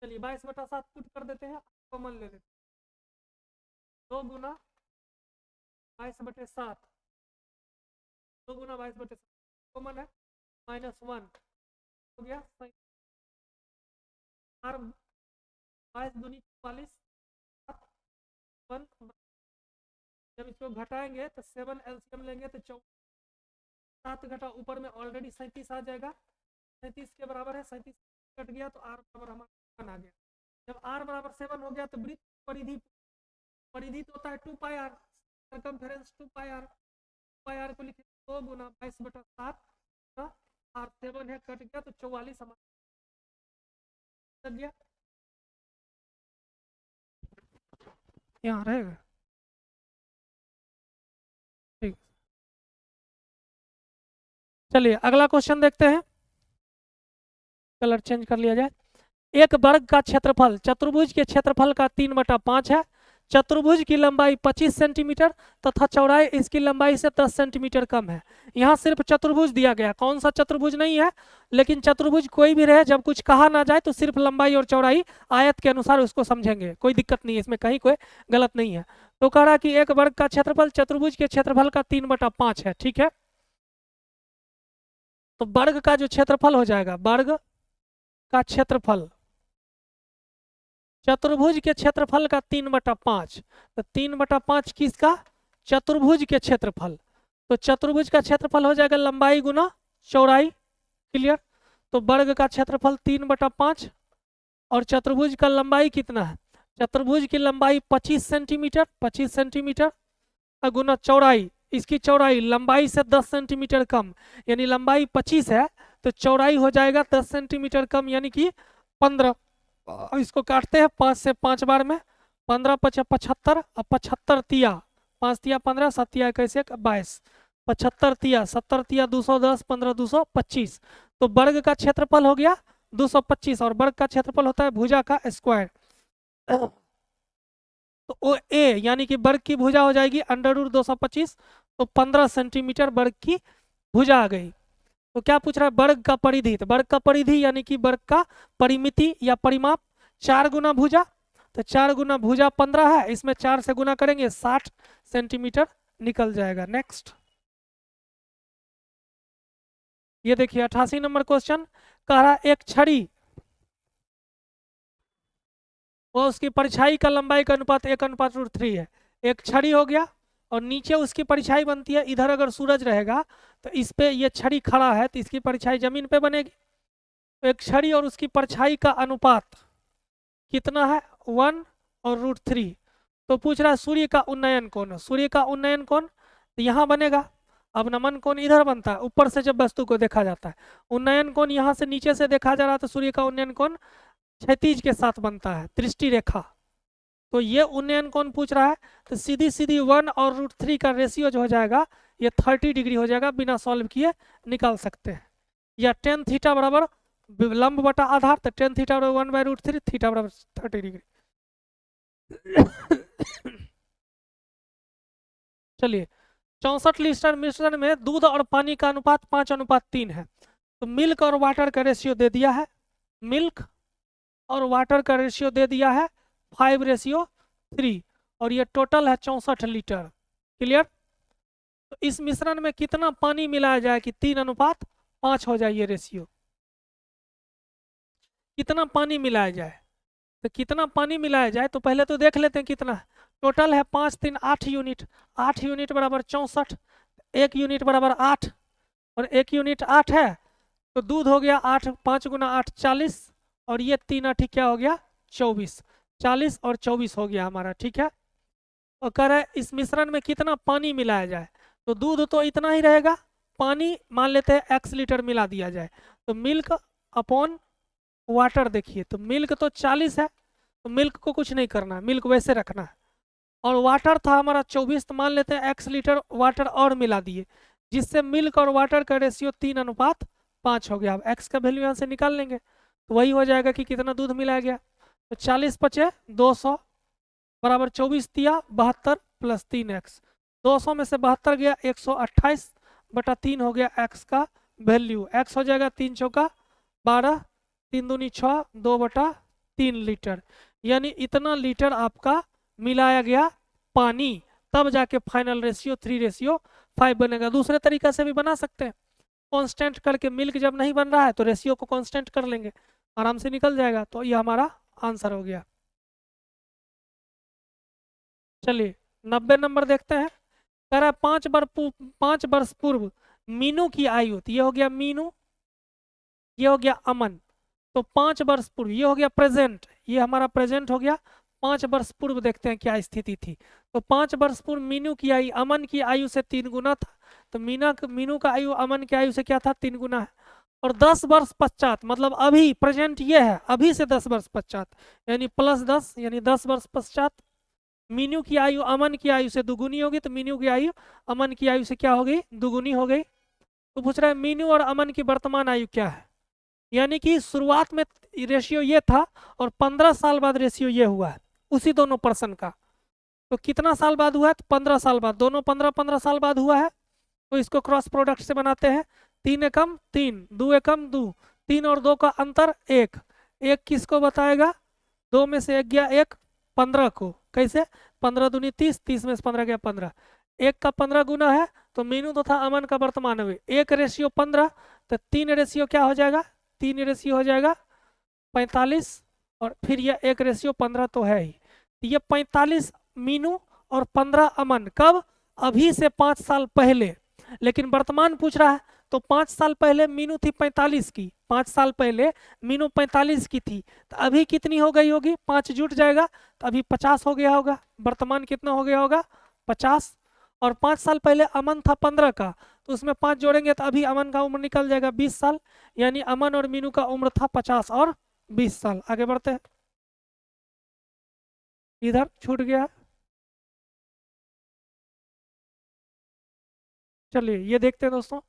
चलिए 22/7 पुट कर देते हैं, कॉमन ले लेते हैं, 2 गुना 22/7, 2 गुना 22/7 कॉमन है, -1 हो गया, आर 22 दूनी 44, 1 जब इसको घटाएंगे तो 7 एलसीएम लेंगे तो 7 घटा ऊपर में ऑलरेडी 37 आ जाएगा, 37 के बराबर है, 37 कट गया तो आर बराबर हमारा 7 आ गया। जब आर बराबर 7 हो गया तो वृत्त परिधि तो होता है 2πr, सर्कमफेरेंस 2πr को लिखे 2 गुना 22/7, आर 7 है कट गया तो 44 हमारा लग गया, यहाँ रहेगा। ठीक, चलिए अगला क्वेश्चन देखते हैं, कलर चेंज कर लिया जाए। एक वर्ग का क्षेत्रफल चतुर्भुज के क्षेत्रफल का 3/5 है। चतुर्भुज की लंबाई 25 सेंटीमीटर तथा चौड़ाई इसकी लंबाई से 10 सेंटीमीटर कम है। यहाँ सिर्फ चतुर्भुज दिया गया, कौन सा चतुर्भुज नहीं है, लेकिन चतुर्भुज कोई भी रहे, जब कुछ कहा ना जाए तो सिर्फ लंबाई और चौड़ाई आयत के अनुसार उसको समझेंगे, कोई दिक्कत नहीं है इसमें, कहीं कोई गलत नहीं है। तो कह रहा कि एक वर्ग का क्षेत्रफल चतुर्भुज के क्षेत्रफल का 3/5 है, ठीक है। तो वर्ग का जो क्षेत्रफल हो जाएगा, वर्ग का क्षेत्रफल चतुर्भुज के क्षेत्रफल का 3/5, तो 3/5 किसका, चतुर्भुज के क्षेत्रफल, तो चतुर्भुज का क्षेत्रफल हो जाएगा लंबाई गुना चौड़ाई, क्लियर। तो वर्ग का क्षेत्रफल 3/5 और चतुर्भुज का लंबाई कितना है, चतुर्भुज की लंबाई 25 सेंटीमीटर गुना चौड़ाई, इसकी चौड़ाई लंबाई से 10 सेंटीमीटर कम, यानी लंबाई 25 है तो चौड़ाई हो जाएगा 10 सेंटीमीटर कम यानी कि 15। इसको काटते हैं 5 से 5 बार में, 15 × 75 और 75 तिया 5 तिया 15 7 तिया 21 22, 75 तिया 70 तिया 210, 15 225। तो वर्ग का क्षेत्रफल हो गया 225 और वर्ग का क्षेत्रफल होता है भुजा का स्क्वायर। तो ओ ए यानी कि वर्ग की भुजा हो जाएगी √225, तो 15 सेंटीमीटर वर्ग की भुजा आ गई। तो क्या पूछ रहा है, वर्ग का परिधि, तो वर्ग का परिधि यानी कि वर्ग का परिमिति या परिमाप 4 गुना भुजा, तो 4 गुना भुजा 15 है, इसमें 4 से गुना करेंगे 60 सेंटीमीटर निकल जाएगा। नेक्स्ट, ये देखिए 88 नंबर क्वेश्चन कह रहा है एक छड़ी वो उसकी परछाई का लंबाई का अनुपात 1:√3 है। एक छड़ी हो गया और नीचे उसकी परछाई बनती है, इधर अगर सूरज रहेगा तो इस पे ये छड़ी खड़ा है तो इसकी परछाई जमीन पे बनेगी। तो एक छड़ी और उसकी परछाई का अनुपात कितना है, 1/√3। तो पूछ रहा है सूर्य का उन्नयन कोण, सूर्य का उन्नयन कोण तो यहाँ बनेगा। अब नमन कोण इधर बनता है, ऊपर से जब वस्तु को देखा जाता है। उन्नयन कोण यहाँ से नीचे से देखा जा रहा है तो सूर्य का उन्नयन कोण क्षैतिज के साथ बनता है, दृष्टि रेखा। तो ये उन्नयन कोण पूछ रहा है, तो सीधी सीधी 1/√3 का रेशियो जो हो जाएगा ये 30 डिग्री हो जाएगा, बिना सॉल्व किए निकाल सकते हैं। या tan थीटा बराबर लंब बटा आधार, तो tan थीटा बराबर 1/√3, थीटा बराबर 30 डिग्री। चलिए 64 लीटर मिश्रण में दूध और पानी का अनुपात 5:3 है। तो मिल्क और वाटर का रेशियो दे दिया है, मिल्क और वाटर का रेशियो दे दिया है 5:3, और ये टोटल है 64 लीटर। क्लियर। तो इस मिश्रण में कितना पानी मिलाया जाए कि 3:5 हो जाए ये रेशियो, कितना पानी मिलाया जाए। तो कितना पानी मिलाया जाए तो पहले तो देख लेते हैं कितना टोटल है। 5 3 8 यूनिट, 8 यूनिट बराबर 64, 1 यूनिट बराबर 8 और 1 यूनिट 8 है, तो दूध हो गया 8, 5 गुना 8 40, और ये 3 8 क्या हो गया 24, 40 और 24 हो गया हमारा। ठीक है। और कह रहा है इस मिश्रण में कितना पानी मिलाया जाए, तो दूध तो इतना ही रहेगा, पानी मान लेते हैं x लीटर मिला दिया जाए, तो मिल्क अपॉन वाटर। देखिए तो मिल्क तो 40 है, तो मिल्क को कुछ नहीं करना, मिल्क वैसे रखना है। और वाटर था हमारा 24, तो मान लेते हैं x लीटर वाटर और मिला दिए, जिससे मिल्क और वाटर का रेशियो 3:5 हो गया। अब x का वैल्यू यहाँ से निकाल लेंगे तो वही हो जाएगा कि कितना दूध मिलाया गया। तो 40 × 200 बराबर 24 दिया 72 + 3x, 200 में से 72 गया 128/3 हो गया x का वैल्यू। x हो जाएगा 3 चौका 12, 3 दूनी 6, 2/3 लीटर। यानी इतना लीटर आपका मिलाया गया पानी, तब जाके फाइनल रेशियो 3:5 बनेगा। दूसरे तरीका से भी बना सकते हैं, कांस्टेंट करके, मिल्क जब नहीं बन रहा है तो रेशियो को कांस्टेंट कर लेंगे, आराम से निकल जाएगा। तो ये हमारा आंसर हो गया। चलिए 90 नंबर देखते हैं। कह रहा है 5 वर्ष पूर्व मीनू की आयु, तो ये हो गया मीनू, ये हो गया अमन। तो 5 वर्ष पूर्व ये हो गया प्रेजेंट, ये हमारा प्रेजेंट हो गया। 5 वर्ष पूर्व देखते हैं क्या स्थिति थी। तो 5 वर्ष पूर्व मीनू की आयु अमन की आयु से 3 गुना था, तो मीनू का आयु अमन की आयु से क्या था 3 गुना है। और 10 वर्ष पश्चात, मतलब अभी प्रेजेंट ये है, अभी से 10 वर्ष पश्चात यानी +10, यानी 10 वर्ष पश्चात मीनू की आयु अमन की आयु से दुगुनी होगी, तो मीनू की आयु अमन की आयु से क्या हो गई, दुगुनी हो गई। तो पूछ रहा है मीनू और अमन की वर्तमान आयु क्या है, यानी कि शुरुआत में रेशियो ये था और 15 साल बाद रेशियो ये हुआ है उसी दोनों पर्सन का। तो कितना साल बाद हुआ है, तो 15 साल बाद, दोनों 15-15 साल बाद हुआ है। तो इसको क्रॉस प्रोडक्ट से बनाते हैं, 3 एकम 3, 2 एकम 2, 3 और 2 का अंतर 1, 1 किसको बताएगा, 2 में से 1 गया 1, 15 को। कैसे, 15 दूनी 30, 30 में से 15 गया 15, 1 का 15 गुना है। तो मीनू तथा अमन का वर्तमान हुए 1:15, तो 3 रेशियो क्या हो जाएगा, 3 रेशियो हो जाएगा 45, और फिर यह 1:15 तो है ही। ये 45 मीनू और 15 अमन, कब, अभी से 5 साल पहले। लेकिन वर्तमान पूछ रहा है, तो 5 साल पहले मीनू थी 45 की, 5 साल पहले मीनू 45 की थी, तो अभी कितनी हो गई होगी, 5 जुट जाएगा तो अभी 50 हो गया होगा। वर्तमान कितना हो गया होगा 50, और 5 साल पहले अमन था 15 का, तो उसमें 5 जोड़ेंगे तो अभी अमन का उम्र निकल जाएगा 20 साल, यानी अमन और मीनू का उम्र था 50 और 20 साल। आगे बढ़ते हैं, इधर छूट गया। चलिए ये देखते हैं दोस्तों,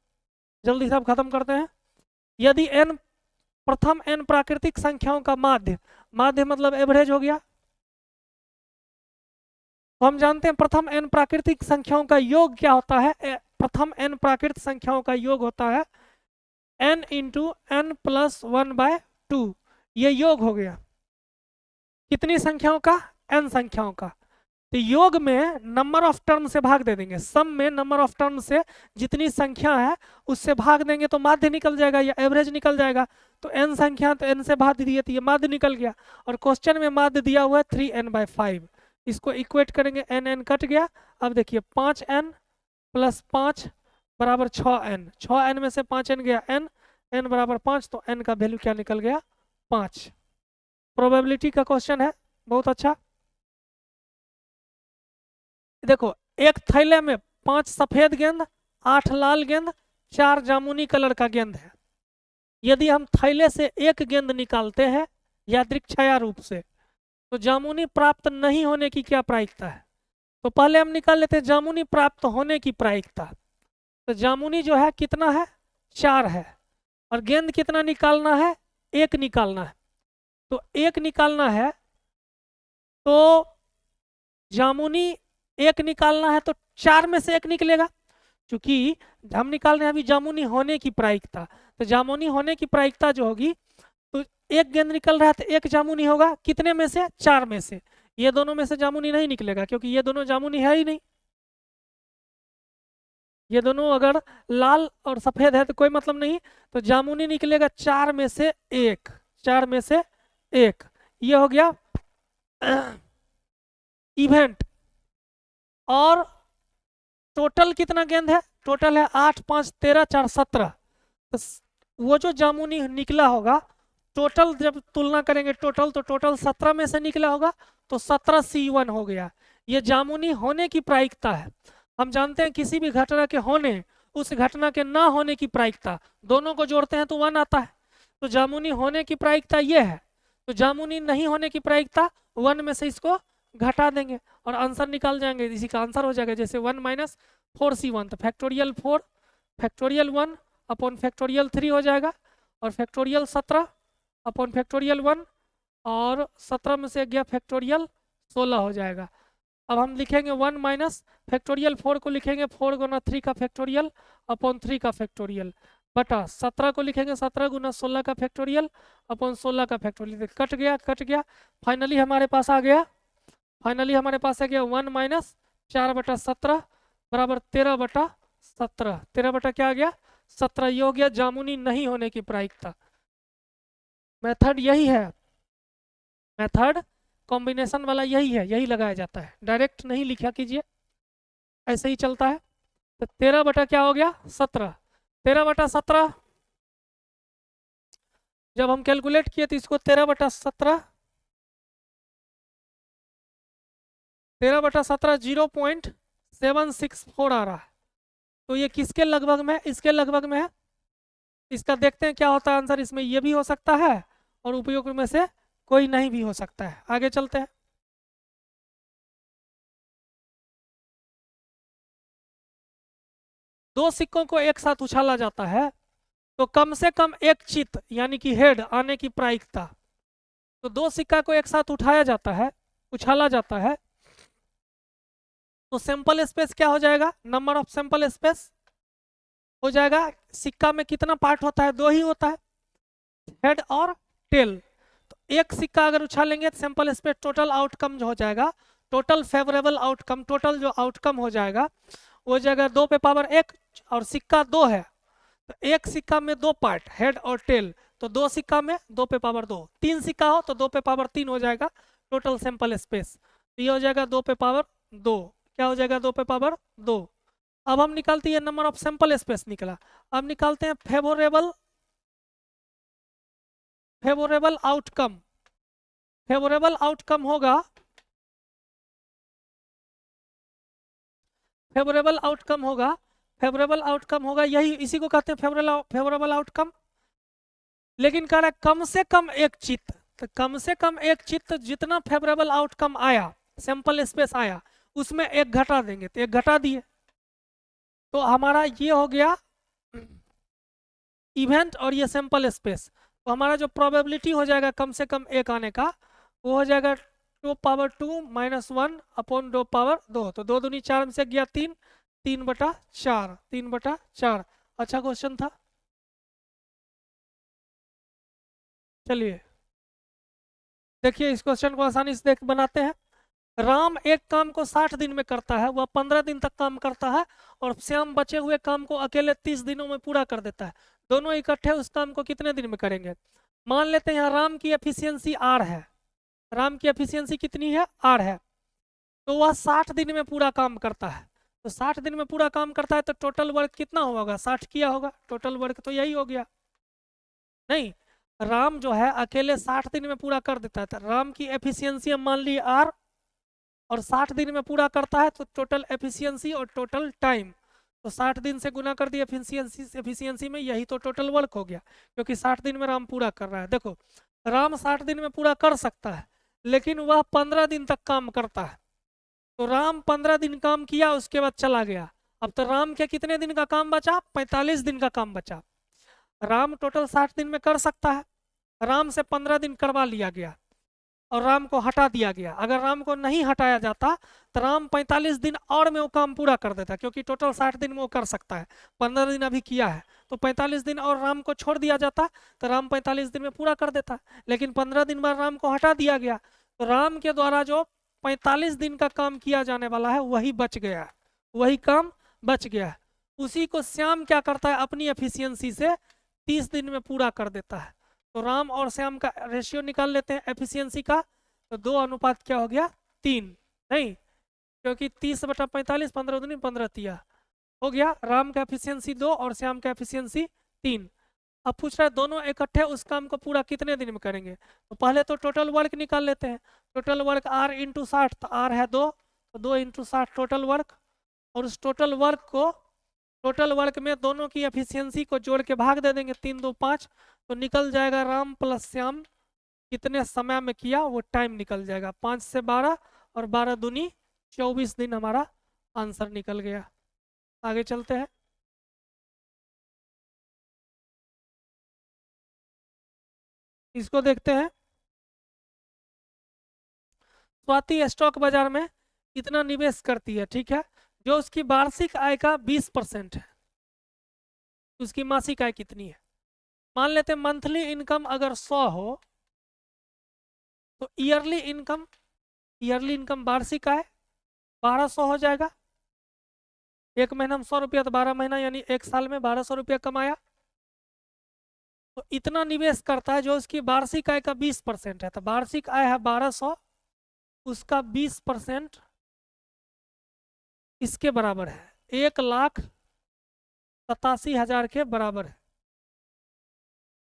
जल्दी से आप खत्म करते हैं। यदि n प्रथम n प्राकृतिक संख्याओं का माध्य, माध्य मतलब एवरेज हो गया, तो हम जानते हैं प्रथम n प्राकृतिक संख्याओं का योग क्या होता है, प्रथम n प्राकृतिक संख्याओं का योग होता है n × n + 1/2, ये योग हो गया। कितनी संख्याओं का? n संख्याओं का। तो योग में नंबर ऑफ टर्म से भाग दे देंगे, सम में नंबर ऑफ टर्म से जितनी संख्या है उससे भाग देंगे तो माध्य निकल जाएगा या एवरेज निकल जाएगा। तो n संख्या तो n से भाग दिए तो ये माध्य निकल गया, और क्वेश्चन में माध्य दिया हुआ है 3n/5। इसको इक्वेट करेंगे, n कट गया। अब देखिए 5n + 5 बराबर 6n, 6n में से 5n गया n बराबर 5, तो n का वैल्यू क्या निकल गया? 5। प्रोबेबिलिटी का क्वेश्चन है, बहुत अच्छा। देखो एक थैले में 5 सफेद गेंद, 8 लाल गेंद, 4 जामुनी कलर का गेंद है। यदि हम थैले से एक गेंद निकालते हैं यादृच्छया रूप से, तो जामुनी प्राप्त नहीं होने की क्या प्रायिकता है? तो पहले हम निकाल लेते हैं जामुनी प्राप्त होने की प्रायिकता। तो जामुनी जो है कितना है? 4 है, और गेंद कितना निकालना है? 1 निकालना है। तो 1 निकालना है, तो जामुनी 1 निकालना है तो 4 में से 1 निकलेगा, क्योंकि हम निकाल रहे हैं अभी जामुनी होने की प्रायिकता। तो जामुनी होने की प्रायिकता जो होगी, तो 1 गेंद निकल रहा है तो 1 जामुनी होगा, कितने में से? 4 में से। ये दोनों में से जामुनी नहीं निकलेगा, क्योंकि ये दोनों जामुनी है ही नहीं। ये दोनों अगर लाल और सफेद है तो कोई मतलब नहीं, तो जामुनी निकलेगा 4 में से 1, 4 में से 1। ये हो गया इवेंट। और टोटल कितना गेंद है? टोटल है 8, 5, 13, 4, 17। तो वो जो जामुनी निकला होगा, टोटल जब तुलना करेंगे टोटल, तो टोटल 17 में से निकला होगा, तो 17C1 हो गया। ये जामुनी होने की प्रायिकता है। हम जानते हैं किसी भी घटना के होने, उस घटना के ना होने की प्रायिकता, दोनों को जोड़ते हैं तो 1 आता है। तो जामुनी होने की प्रायिकता ये है, तो जामुनी नहीं होने की प्रायिकता 1 में से इसको घटा देंगे और आंसर निकाल जाएंगे। इसी का आंसर हो जाएगा जैसे 1 - 4C1, तो फैक्टोरियल 4 फैक्टोरियल 1 अपॉन फैक्टोरियल 3 हो जाएगा, और फैक्टोरियल 17 अपॉन फैक्टोरियल 1, और 17 में से गया फैक्टोरियल 16 हो जाएगा। अब हम लिखेंगे 1 - फैक्टोरियल 4 को लिखेंगे 4 गुना 3 का फैक्टोरियल अपॉन 3 का फैक्टोरियल, बटा 17 को लिखेंगे 17 गुना 16 का फैक्टोरियल अपॉन 16 का फैक्टोरियल। कट गया कट गया, फाइनली हमारे पास आ गया, फाइनली हमारे पास आ गया 1 - 4/17 बराबर 13/17। 13 बटा क्या आ गया? 17। ये हो गया जामुनी नहीं होने की प्रायिकता। मेथड यही है, मेथड कॉम्बिनेशन वाला यही है, यही लगाया जाता है, डायरेक्ट नहीं लिखा कीजिए, ऐसे ही चलता है। तो 13 बटा क्या हो गया? 17। 13/17 जब हम कैलकुलेट किए तो इसको 13/17, 13/17 0.764 आ रहा है। तो ये किसके लगभग में? इसके लगभग में है। इसका देखते हैं क्या होता है आंसर। इसमें ये भी हो सकता है और उपयोग में से कोई नहीं भी हो सकता है। आगे चलते हैं। दो सिक्कों को एक साथ उछाला जाता है तो कम से कम एक चित्त यानी कि हेड आने की प्रायिकता। तो दो सिक्का को एक साथ उठाया जाता है, उछाला जाता है, तो सैंपल स्पेस क्या हो जाएगा? नंबर ऑफ सैंपल स्पेस हो जाएगा। सिक्का में कितना पार्ट होता है? 2 ही होता है, हेड और टेल। तो एक सिक्का अगर उछालेंगे तो सैंपल स्पेस टोटल आउटकम जो हो जाएगा, टोटल फेवरेबल आउटकम, टोटल जो आउटकम हो जाएगा वो हो जाएगा 2 पे पावर 1, और सिक्का 2 है तो एक सिक्का में 2 पार्ट हेड और टेल, तो 2 सिक्का में 2 पे पावर 2। 3 सिक्का हो तो 2 पे पावर 3 हो जाएगा टोटल सैंपल स्पेस। तो ये हो जाएगा 2 पे पावर 2। क्या हो जाएगा? 2 पे पावर 2। अब हम निकालते हैं नंबर ऑफ सैंपल स्पेस निकला। अब निकालते हैं फेवरेबल आउटकम। फेवरेबल आउटकम होगा, फेवरेबल आउटकम होगा, फेवरेबल आउटकम होगा, यही इसी को कहते हैं फेवरेबल आउटकम। लेकिन कह रहा है कम से कम एक चित्त, तो कम से कम एक चित्त जितना फेवरेबल आउटकम आया, सैंपल स्पेस आया, उसमें एक घटा देंगे, तो एक घटा दिए। तो हमारा ये हो गया इवेंट और ये सैंपल स्पेस। तो हमारा जो प्रोबेबिलिटी हो जाएगा कम से कम एक आने का, वो हो जाएगा 2 पावर 2 - 1 अपॉन 2 पावर 2। तो 2 दूनी 4 में से गया 3, 3/4, 3/4। अच्छा क्वेश्चन था, चलिए। देखिए इस क्वेश्चन को आसानी से देख बनाते हैं। राम एक काम को 60 दिन में करता है, वह 15 दिन तक काम करता है, और श्याम बचे हुए काम को अकेले 30 दिनों में पूरा कर देता है। दोनों इकट्ठे उस काम को कितने दिन में करेंगे? मान लेते हैं यहाँ राम की एफिशिएंसी आर है। राम की एफिशिएंसी कितनी है? आर है। तो वह 60 दिन में पूरा काम करता है। तो 60 दिन में पूरा काम करता है तो टोटल वर्क कितना होगा? 60 किया होगा, टोटल वर्क तो यही हो गया। नहीं, राम जो है अकेले 60 दिन में पूरा कर देता है, तो राम की एफिशिएंसी हम मान ली आर, और 60 दिन में पूरा करता है तो टोटल एफिशिएंसी और टोटल टाइम, तो 60 दिन से गुना कर दिया एफिशिएंसी में, यही तो टोटल वर्क हो गया, क्योंकि 60 दिन में राम पूरा कर रहा है। देखो राम 60 दिन में पूरा कर सकता है, लेकिन वह 15 दिन तक काम करता है। तो राम 15 दिन काम किया, उसके बाद चला गया। अब तो राम के कितने दिन का काम बचा? 45 दिन का काम बचा। राम टोटल 60 दिन में कर सकता है, राम से 15 दिन करवा लिया गया और राम को हटा दिया गया। अगर राम को नहीं हटाया जाता तो राम 45 दिन और में वो काम पूरा कर देता, क्योंकि टोटल 60 दिन में वो कर सकता है, 15 दिन अभी किया है, तो 45 दिन और राम को छोड़ दिया जाता तो राम 45 दिन में पूरा कर देता। लेकिन 15 दिन बाद राम को हटा दिया गया, तो राम के द्वारा जो 45 दिन का काम किया जाने वाला है वही बच गया, वही काम बच गया है। उसी को श्याम क्या करता है? अपनी एफिशिएंसी से 30 दिन में पूरा कर देता है। तो राम और श्याम का रेशियो निकाल लेते हैं एफिशिएंसी का, तो 2 अनुपात क्या हो गया? 3। नहीं, क्योंकि 30/45, 15 दूनी 15 तिया हो गया। राम का एफिशिएंसी 2 और श्याम का एफिशिएंसी 3। अब पूछ रहा है दोनों इकट्ठे उस काम को पूरा कितने दिन में करेंगे? तो पहले तो टोटल वर्क निकाल लेते हैं। टोटल वर्क आर इंटू 60, तो आर है 2, तो 2 इंटू 60 टोटल वर्क, और उस टोटल वर्क को टोटल वर्क में दोनों की एफिशिएंसी को जोड़ के भाग दे देंगे, 3 2 5, तो निकल जाएगा राम प्लस श्याम कितने समय में किया वो टाइम निकल जाएगा। 5 से 12 और 12 दूनी 24 दिन हमारा आंसर निकल गया। आगे चलते हैं। इसको देखते हैं। स्वाति स्टॉक बाजार में कितना निवेश करती है? ठीक है, जो उसकी वार्षिक आय का 20% है, उसकी मासिक आय कितनी है? मान लेते हैं मंथली इनकम अगर 100 हो, तो ईयरली इनकम वार्षिक आय 1200 हो जाएगा। एक महीना में 100 रुपया, तो 12 महीना यानी एक साल में 1200 रुपया कमाया। तो इतना निवेश करता है जो उसकी वार्षिक आय का 20% है, तो वार्षिक आय है 1200, उसका 20% इसके बराबर है 1,87,000 के बराबर है।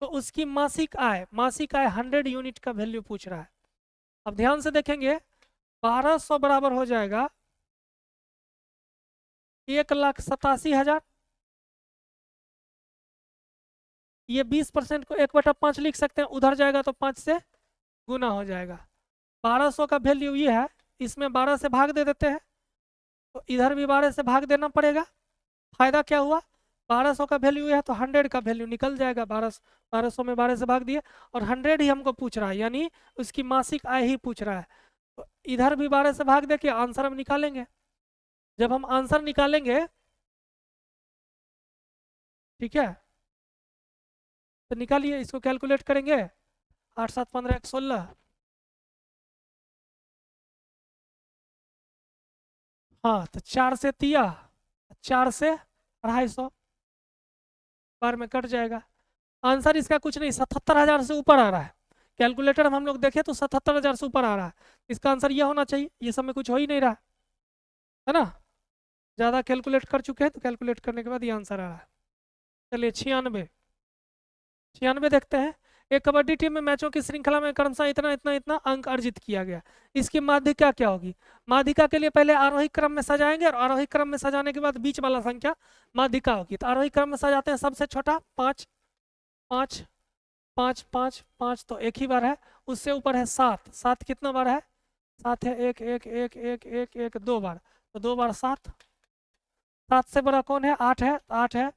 तो उसकी मासिक आय 100 यूनिट का वैल्यू पूछ रहा है। अब ध्यान से देखेंगे, 1200 बराबर हो जाएगा 1,87,000, ये 20% को 1/5 लिख सकते हैं, उधर जाएगा तो 5 से गुना हो जाएगा। 1200 का वैल्यू ये है, इसमें 12 से भाग दे देते हैं, तो इधर भी 12 से भाग देना पड़ेगा। फायदा क्या हुआ? 1200 का वैल्यू है तो 100 का वैल्यू निकल जाएगा। 1200 में 12 से भाग दिए, और 100 ही हमको पूछ रहा है, यानी उसकी मासिक आय ही पूछ रहा है। तो इधर भी 12 से भाग दे के आंसर हम निकालेंगे। जब हम आंसर निकालेंगे, ठीक है, तो निकालिए, इसको कैलकुलेट करेंगे। 8 7 15 1 16, हाँ, तो 4 से तिया, 4 से 250 बार में कट जाएगा। आंसर इसका कुछ नहीं, 77,000 से ऊपर आ रहा है। कैलकुलेटर हम लोग देखें तो 77,000 से ऊपर आ रहा है। इसका आंसर यह होना चाहिए, ये सब में कुछ हो ही नहीं रहा है ना। ज़्यादा कैलकुलेट कर चुके हैं, तो कैलकुलेट करने के बाद ये आंसर आ रहा है। चलिए 96 देखते हैं। एक कबड्डी टीम में मैचों की श्रृंखला में क्रमशः इतना इतना इतना अंक अर्जित किया गया, इसकी माध्यिका क्या होगी? माध्यिका के लिए पहले आरोही क्रम में सजाएंगे, और आरोही क्रम में सजाने के बाद बीच वाला संख्या माध्यिका होगी। तो आरोही क्रम में सजाते हैं, सबसे छोटा 5 5 5 5 5, तो एक ही बार है। उससे ऊपर है 7, 7 कितना बार है? 7 है, 1 1 1 1 1 1 2 बार, तो 2 बार 7। 7 से बड़ा कौन है? 8 है, 8 है,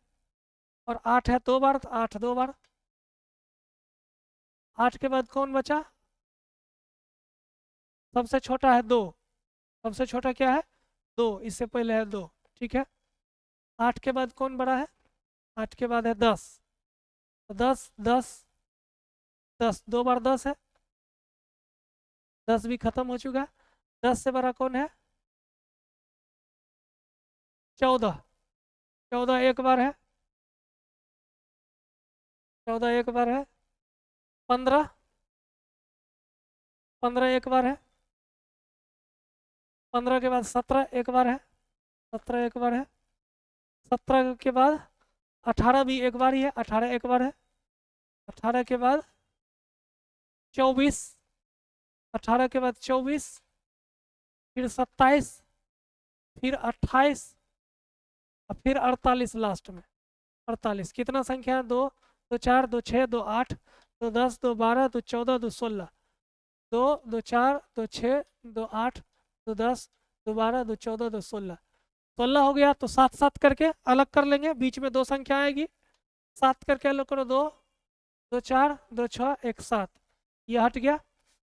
और 8 है 2 बार, तो 8 2 बार। 8 के बाद कौन बचा? सबसे छोटा है 2, सबसे छोटा क्या है? 2, इससे पहले है 2, ठीक है। 8 के बाद कौन बड़ा है? 8 के बाद है 10, तो 10 10 10, 2 बार 10 है, 10 भी खत्म हो चुका। 10 से बड़ा कौन है? 14। 14 एक बार है। 14 एक बार है। 15। 15 एक बार है। 15 के बाद 17 एक बार है। 17 एक बार है। 17 के बाद 18 भी एक बार ही है। 18 एक बार है। 18 के बाद 24। 18 के बाद 24, फिर 27, फिर 28 और फिर 48 लास्ट में। 48 कितना संख्या है? 2 2 4 2 6 2 8 2 10 2 12 2 14 2 16। 2 2 4 2 6 2 8 2 10 2 12 2 14 2 16। 16 हो गया तो 7 7 करके अलग कर लेंगे। बीच में 2 संख्या आएगी, 7 करके अलग करो। 2 2 4 2 6 1 7, ये हट गया।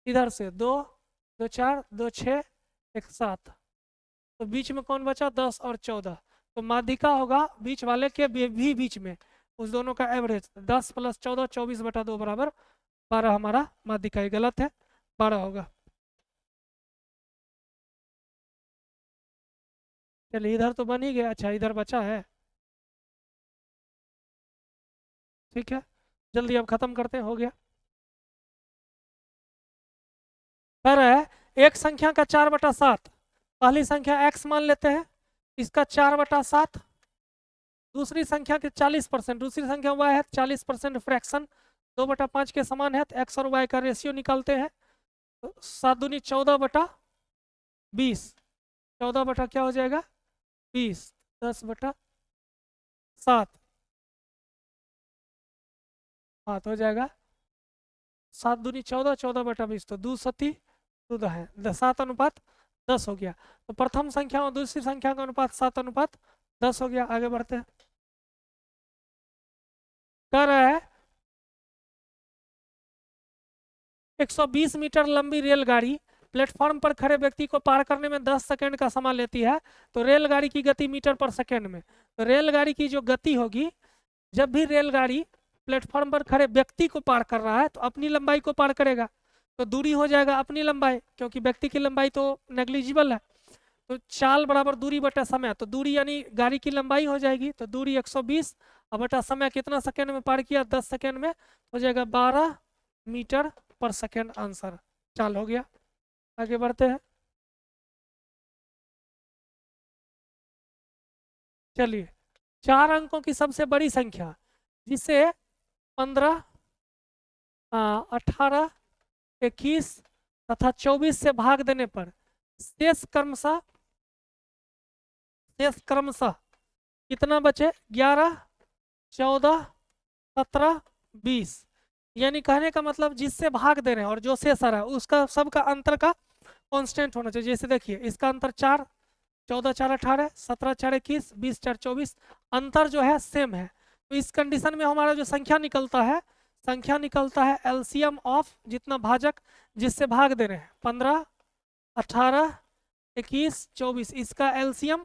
इधर से 2 2 4 2 6 1 7, तो बीच में कौन बचा? 10 और 14। तो माध्यिका होगा बीच वाले के भी बीच में, उस दोनों का एवरेज 10 + 14 24/2 बराबर 12 हमारा माध्यिका। ये गलत है, 12 होगा। चलिए इधर तो बन ही गया। अच्छा इधर बचा है, ठीक है जल्दी अब खत्म करते हैं। हो गया। कह रहा है एक संख्या का 4/7, पहली संख्या x मान लेते हैं, इसका 4/7। दूसरी संख्या के 40%, दूसरी संख्या y है, 40% फ्रैक्शन 2/5 के समान है, तो x और y का रेशियो निकालते हैं। तो 7 दूनी 14/20, 14 बटा क्या हो जाएगा? 20, 10/7, हाँ तो हो जाएगा 7 दूनी 14, 14/20, तो 2 सती 2 है, 7:10 हो गया। तो प्रथम संख्या और दूसरी संख्या का अनुपात 7:10 हो गया। आगे बढ़ते हैं। कह रहा है 120 मीटर लंबी रेलगाड़ी प्लेटफॉर्म पर खड़े व्यक्ति को पार करने में 10 सेकंड का समय लेती है, तो रेलगाड़ी की गति मीटर पर सेकंड में। तो रेलगाड़ी की जो गति होगी, जब भी रेलगाड़ी प्लेटफॉर्म पर खड़े व्यक्ति को पार कर रहा है तो अपनी लंबाई को पार करेगा, तो दूरी हो जाएगा अपनी लंबाई, क्योंकि व्यक्ति की लंबाई तो नेग्लिजिबल है। तो चाल बराबर दूरी बटा समय, तो दूरी यानी गाड़ी की लंबाई हो जाएगी। तो दूरी 120 और बटा समय कितना सेकंड में पार किया? 10 सेकंड में, हो जाएगा 12 मीटर पर सेकंड। आंसर चाल हो गया। आगे बढ़ते हैं। चलिए 4 अंकों की सबसे बड़ी संख्या जिसे 15, 18, 21 तथा 24 से भाग देने पर शेष क्रमशः कितना बचे? 11, 14, 17, 20। यानी कहने का मतलब जिससे भाग दे रहे हैं और जो शेष आ रहा है उसका सबका अंतर का कांस्टेंट होना चाहिए। जैसे देखिए इसका अंतर 4, 14 4 18, 17 4 21, 20 4 24, अंतर जो है सेम है। तो इस कंडीशन में हमारा जो संख्या निकलता है एलसीएम ऑफ जितना भाजक जिससे भाग दे रहे हैं 15, 18, 21, 24, इसका एलसीएम,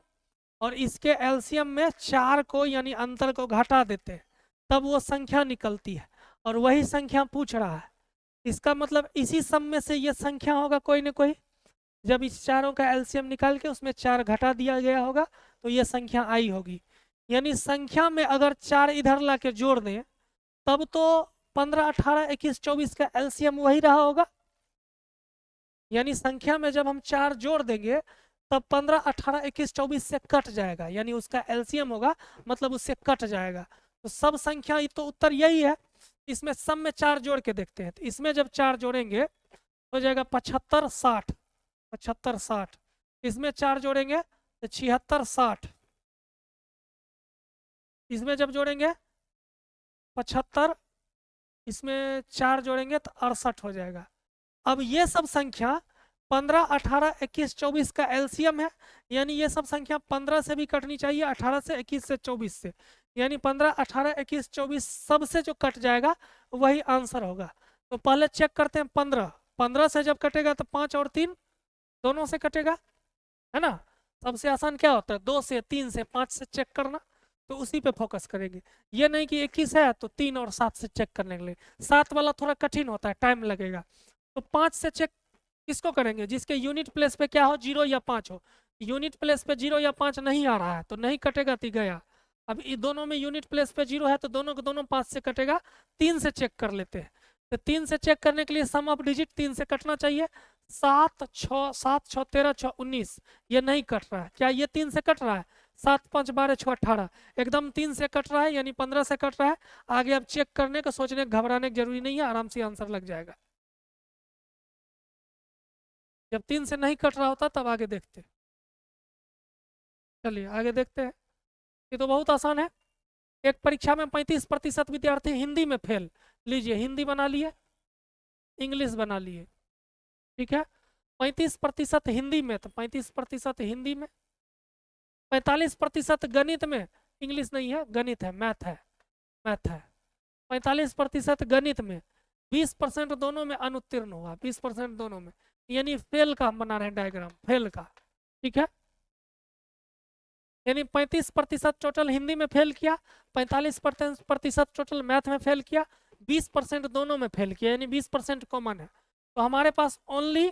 और इसके एलसीएम में 4 को यानी अंतर को घटा देते हैं, तब वो संख्या निकलती है। और वही संख्या पूछ रहा है, इसका मतलब इसी सम में से ये संख्या होगा कोई ना कोई। जब इस चारों का एलसीएम निकाल के उसमें 4 घटा दिया गया होगा तो ये संख्या आई होगी। यानी संख्या में अगर 4 इधर ला के जोड़ दें तब तो 15, 18, 21, 24 का एलसीएम वही रहा होगा। यानी संख्या में जब हम 4 जोड़ देंगे तब 15, 18, 21, 24 से कट जाएगा, यानी उसका एलसीएम होगा, मतलब उससे कट जाएगा। तो सब संख्या तो उत्तर यही है। इसमें सम में 4 जोड़ के देखते हैं, तो इसमें जब 4 जोड़ेंगे हो जाएगा 75, 60, 75, 60। इसमें 4 जोड़ेंगे तो 76, 60। इसमें जब जोड़ेंगे 75, इसमें 4 जोड़ेंगे तो 68 हो जाएगा। अब ये सब संख्या 15, 18, 21, 24 का एलसीएम है, यानी ये सब संख्या 15 से भी कटनी चाहिए, 18 से, 21 से, 24 से, यानी 15, 18, 21, 24 सबसे जो कट जाएगा वही आंसर होगा। तो पहले चेक करते हैं 15 से जब कटेगा तो 5 और 3 दोनों से कटेगा, है ना। सबसे आसान क्या होता है? 2 से, 3 से, 5 से चेक करना, तो उसी पे फोकस करेंगे। ये नहीं कि 21 है तो 3 और 7 से चेक करने के लिए, 7 वाला थोड़ा कठिन होता है, टाइम लगेगा। तो 5 से चेक किसको करेंगे? जिसके यूनिट प्लेस पे क्या हो, 0 या 5 हो। यूनिट प्लेस पे 0 या 5 नहीं आ रहा है तो नहीं कटेगा, तो गया। अब ये दोनों में यूनिट प्लेस पे 0 है तो दोनों को दोनों 5 से कटेगा। 3 से चेक कर लेते हैं। तो 3 से चेक करने के लिए सम ऑफ डिजिट 3 से कटना चाहिए। 7 6 13 19, ये नहीं कट रहा है। क्या ये 3 से कट रहा है? 7 5 12 6 18, एकदम 3 से कट रहा है, यानी 15 से कट रहा है। आगे अब चेक करने का, सोचने घबराने की जरूरी नहीं है, आराम से आंसर लग जाएगा। जब 3 से नहीं कट रहा होता तब आगे देखते। चलिए आगे देखते हैं। ये तो बहुत आसान है। एक परीक्षा में 35% विद्यार्थी हिंदी में फेल। लीजिए, हिंदी बना लिए, इंग्लिश बना लिए, ठीक है। 35% हिंदी में, तो 35% हिंदी में। 45% गणित में, इंग्लिश नहीं है, गणित है, मैथ है, मैथ है। 45% गणित में, 20% दोनों में अनुत्तीर्ण हुआ, 20% दोनों में, यानी फेल का हम बना रहे हैं डायग्राम, फेल का, ठीक है। यानी 35% टोटल हिंदी में फेल किया, 45% टोटल मैथ में फेल किया, 20% दोनों में फेल किया, यानी 20% कॉमन है। तो हमारे पास ओनली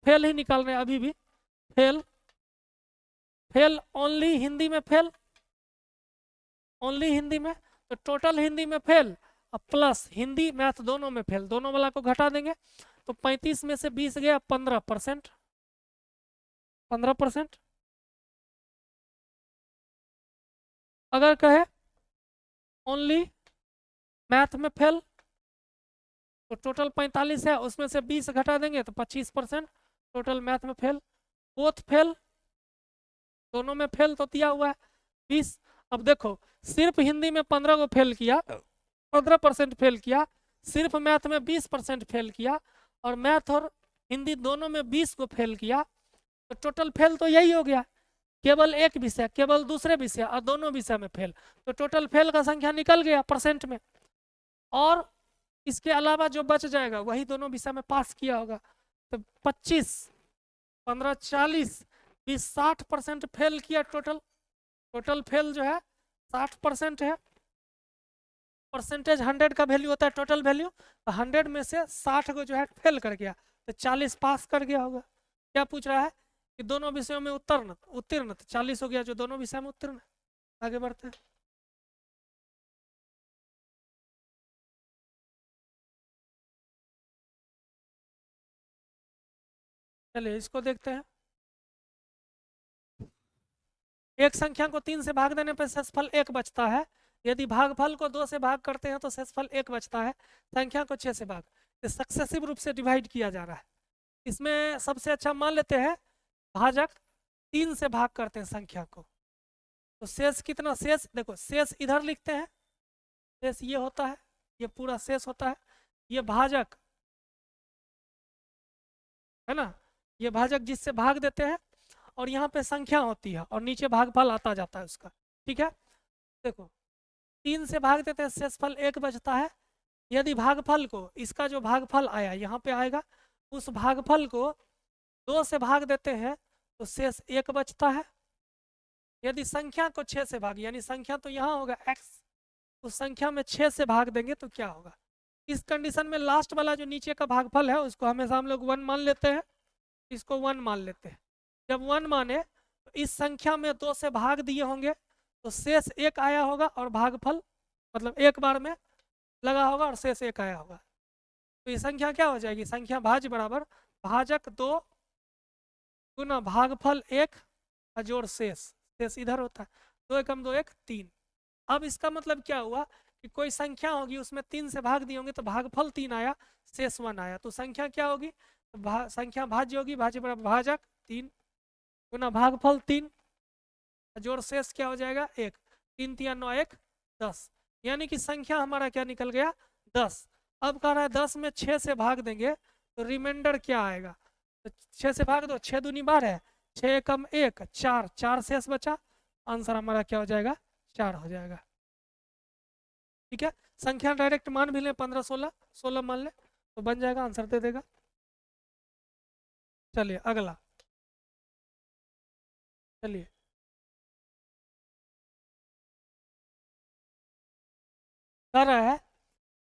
फेल ही निकाल रहे हैं अभी भी। फेल, फेल ओनली हिंदी में फेल, ओनली हिंदी में। तो टोटल हिंदी में फेल और प्लस हिंदी मैथ दोनों में फेल, दोनों वाला को घटा देंगे तो 35 में से 20 गया, 15%, 15%। अगर कहे ओनली मैथ में फेल, तो टोटल 45 है, उसमें से 20 घटा देंगे तो 25%, टोटल मैथ में फेल। बोथ फेल, दोनों में फेल तो दिया हुआ है 20। अब देखो, सिर्फ हिंदी में 15 को फेल किया, 15% फेल किया, सिर्फ मैथ में 20% फेल किया, और मैथ और हिंदी दोनों में 20 को फेल किया, तो टोटल फेल तो यही हो गया। केवल एक विषय, केवल दूसरे विषय और दोनों विषय में फेल, तो टोटल फेल का संख्या निकल गया परसेंट में। और इसके अलावा जो बच जाएगा वही दोनों विषय में पास किया होगा। तो 25 15 40 20 60% फेल किया टोटल। टोटल फेल जो है 60% है। परसेंटेज 100 का वैल्यू होता है टोटल वैल्यू, 100 में से 60 को जो है फेल कर गया, तो 40 पास कर गया होगा। क्या पूछ रहा है कि दोनों विषयों में उत्तीर्ण, उत्तीर्ण, तो 40 हो गया जो दोनों विषय में उत्तीर्ण है। आगे बढ़ते हैं। चलिए इसको देखते हैं। एक संख्या को 3 से भाग देने पर शेषफल 1 बचता है। यदि भागफल को 2 से भाग करते हैं तो शेषफल 1 बचता है। संख्या को 6 से भाग, सक्सेसिव रूप से डिवाइड किया जा रहा है। इसमें सबसे अच्छा मान लेते हैं भाजक 3 से भाग करते हैं संख्या को, तो शेष कितना, शेष देखो, शेष इधर लिखते हैं, शेष ये होता है, ये पूरा शेष होता है। ये भाजक है ना, ये भाजक जिससे भाग देते हैं, और यहाँ पे संख्या होती है और नीचे भागफल आता जाता है उसका, ठीक है। देखो 3 से भाग देते हैं, शेषफल 1 बचता है। यदि भागफल को, इसका जो भागफल आया यहाँ पे आएगा, उस भागफल को 2 से भाग देते हैं तो शेष 1 बचता है। यदि संख्या को 6 से भाग, यानी संख्या तो यहाँ होगा x, उस संख्या में 6 से भाग देंगे तो क्या होगा। इस कंडीशन में लास्ट वाला जो नीचे का भागफल है उसको हमेशा हम लोग 1 मान लेते हैं, इसको 1 मान लेते हैं। जब 1 माने तो इस संख्या में 2 से भाग दिए होंगे तो शेष 1 आया होगा, और भागफल मतलब एक बार में लगा होगा और शेष 1 आया होगा। तो ये संख्या क्या हो जाएगी, संख्या भाज्य बराबर भाजक 2 गुना भागफल 1 जोड़ शेष, शेष इधर होता है, 2 एकम 2 1 3। अब इसका मतलब क्या हुआ कि कोई संख्या होगी उसमें 3 से भाग दिए होंगे तो भागफल 3 आया, शेष 1 आया, तो संख्या क्या होगी, तो संख्या भाज्य होगी, भाज्य बराबर भाजक 3 गुना भागफल 3 जोड़ शेष क्या हो जाएगा 1, 3 3 9 1 10, यानी कि संख्या हमारा क्या निकल गया 10। अब कह रहा है 10 में 6 से भाग देंगे तो रिमाइंडर क्या आएगा, तो 6 से भाग दो, 6 दूनी 12 है, 6 एकम 1 4, 4 शेष बचा, आंसर हमारा क्या हो जाएगा 4 हो जाएगा। ठीक है, संख्या डायरेक्ट मान भी लें 15 16, 16 मान ले तो बन जाएगा, आंसर दे देगा। चलिए अगला, चलिए कह रहा है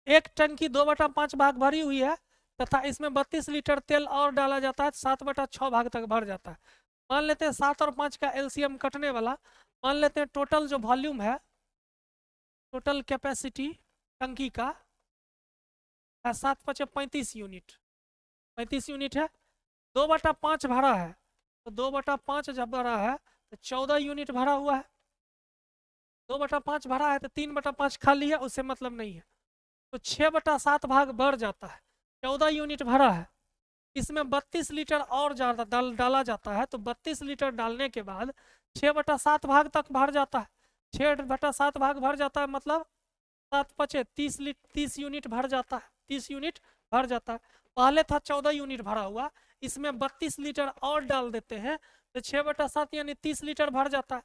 1 टन की 2/5 भाग भरी हुई है, तथा इसमें 32 लीटर तेल और डाला जाता है, 7/6 भाग तक भर जाता है। मान लेते हैं 7 और 5 का एलसीएम कटने वाला, मान लेते हैं टोटल जो वॉल्यूम है, टोटल कैपेसिटी टंकी का है 7×5 = 35 यूनिट, 35 यूनिट है। 2/5 भरा है, तो 2/5 जब भरा है तो 14 यूनिट भरा हुआ है। 2/5 भरा है तो 3/5 खाली है, उससे मतलब नहीं है। तो 6/7 भाग बढ़ जाता है, 14 यूनिट भरा है, इसमें 32 लीटर और ज़्यादा डाला जाता है, तो 32 लीटर डालने के बाद 6/7 भाग तक भर जाता है। 6/7 भाग भर जाता है मतलब 7×5 = 30 यूनिट भर जाता है, 30 यूनिट भर जाता है। पहले था 14 यूनिट भरा हुआ, इसमें 32 लीटर और डाल देते हैं तो 6/7 यानी 30 लीटर भर जाता है।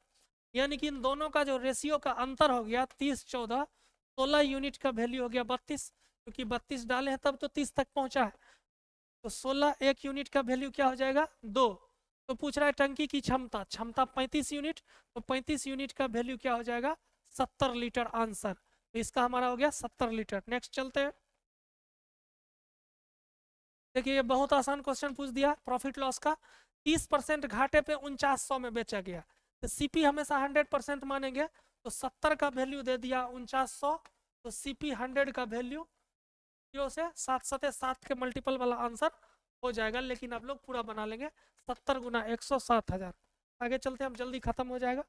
यानी कि इन दोनों का जो रेशियो का अंतर हो गया 30-14, 16 यूनिट का वैल्यू हो गया 32, क्योंकि 32 डाले हैं तब तो 30 तक पहुंचा है। तो 16 एक यूनिट का वैल्यू क्या हो जाएगा 2। तो पूछ रहा है टंकी की क्षमता, क्षमता 35 यूनिट, तो 35 यूनिट का वैल्यू क्या हो जाएगा 70 लीटर आंसर। तो इसका हमारा हो गया 70 लीटर। नेक्स्ट चलते हैं। देखिए ये बहुत आसान क्वेश्चन पूछ दिया, प्रॉफिट लॉस का। 30% घाटे पे 4900 में बेचा गया, तो सीपी हमेशा 100% मानेंगे, तो 70 का वैल्यू दे दिया 4900, तो सीपी 100 का वैल्यू 0 से 7×7 के मल्टीपल वाला आंसर हो जाएगा, लेकिन आप लोग पूरा बना लेंगे। 70×100 7000। आगे चलते हैं हम, जल्दी खत्म हो जाएगा,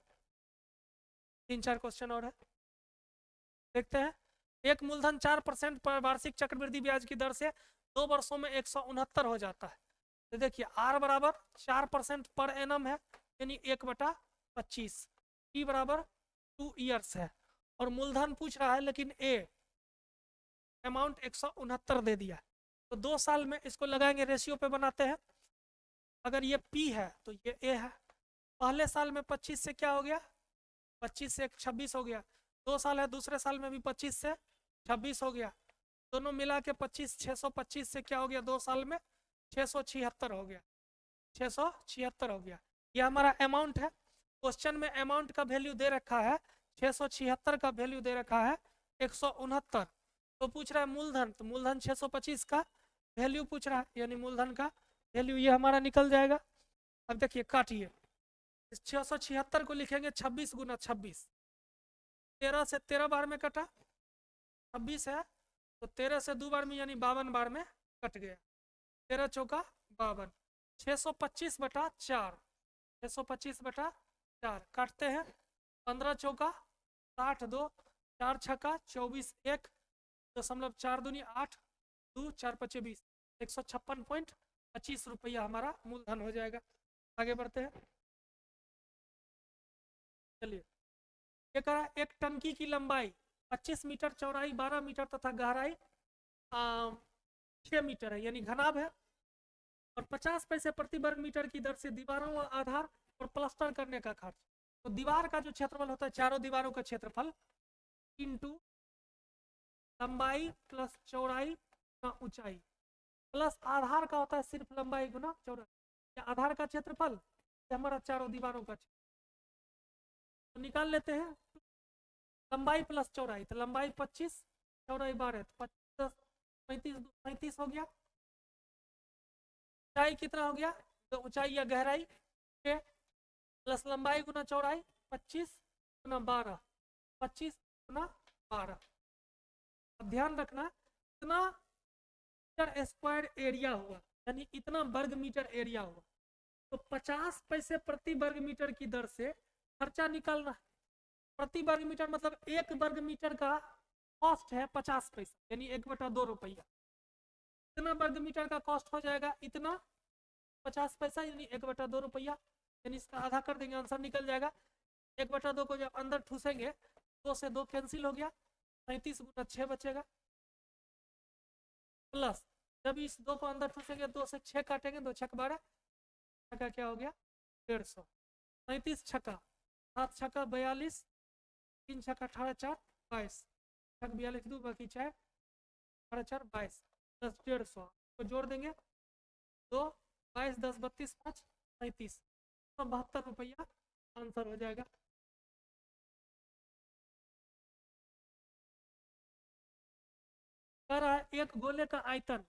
3-4 क्वेश्चन और है, देखते हैं। एक मूलधन 4% पर वार्षिक चक्रवृद्धि ब्याज की दर से 2 वर्षों में 169 हो जाता है। तो देखिए आर बराबर 4% पर एनम है, यानी 1/25, टी बराबर 2 ईयर्स है, और मूलधन पूछ रहा है, लेकिन ए अमाउंट 169 दे दिया। तो 2 साल में इसको लगाएंगे, रेशियो पे बनाते हैं। अगर ये पी है तो ये ए है। पहले साल में 25 से क्या हो गया, 25 से 26 हो गया। 2 साल है, दूसरे साल में भी 25 से 26 हो गया। दोनों मिला के 25, 625 से क्या हो गया 2 साल में 676 हो गया, 676 हो गया। ये हमारा अमाउंट है। क्वेश्चन में अमाउंट का वैल्यू दे रखा है 676 का वैल्यू दे रखा है 169। तो पूछ रहा है मूलधन, तो मूलधन 625 का वैल्यू पूछ रहा है, यानी मूलधन का वैल्यू ये हमारा निकल जाएगा। अब देखिए काटिए, 676 को लिखेंगे 26×26, 13 से 13 बार में कटा, 26 है तो 13 से 2 बार में यानी 52 बार में कट गया। 13 चौका 52, 625/4, 625/4 काटते हैं। 15 चौका 60, 2 4 छक्का 24, 1.4 दूनी 8, 2 4 5 20, 156.25 रुपया हमारा मूलधन हो जाएगा। आगे बढ़ते हैं, चलिए। ये कह रहा है एक टंकी की लंबाई 25 मीटर, चौड़ाई 12 मीटर तथा गहराई 6 मीटर है, यानी घनाभ है, और 50 पैसे प्रति वर्ग मीटर की दर से दीवारों व आधार और प्लास्टर करने का खर्च। तो दीवार का जो क्षेत्रफल होता है, चारों दीवारों का क्षेत्रफल इंटू लंबाई प्लस चौड़ाई का ऊंचाई, प्लस आधार का होता है सिर्फ लंबाई गुना चौड़ाई। आधार का क्षेत्रफल हमारा चारों दीवारों का क्षेत्रफल, तो निकाल लेते हैं। लंबाई प्लस चौड़ाई, तो लंबाई 25, चौड़ाई 12, तो 25 35 हो गया। ऊंचाई कितना हो गया, तो ऊंचाई या गहराई 6 प्लस लंबाई गुना चौड़ाई 25×12, 25×12। अब ध्यान रखना इतना मीटर स्क्वायर एरिया हुआ, यानी इतना वर्ग मीटर एरिया हुआ, तो 50 पैसे प्रति वर्ग मीटर की दर से खर्चा निकालना। प्रति वर्ग मीटर मतलब 1 वर्ग मीटर का कॉस्ट है 50 पैसा, यानी 1/2 रुपया। इतना वर्ग मीटर का कॉस्ट हो जाएगा इतना 50 पैसा, यानी 1/2 रुपया, यानी इसका आधा कर देंगे, आंसर निकल जाएगा। 1/2 को जब अंदर ठूसेंगे 2 से 2 कैंसिल हो गया, 37×6 बचेगा, प्लस जब इस 2 को अंदर ठूसेंगे 2 से 6 काटेंगे, 2 छक 12, छक्का क्या हो गया 150, 37 छक्का 7 छक्का 42, 3 छक्का 18 4 22, छक 42 2 बाकी 4 18 4 22, 10 150 को जोड़ देंगे 2 22 10 32 5 37, 72 रुपया आंसर हो जाएगा। कह रहा है एक गोले का आयतन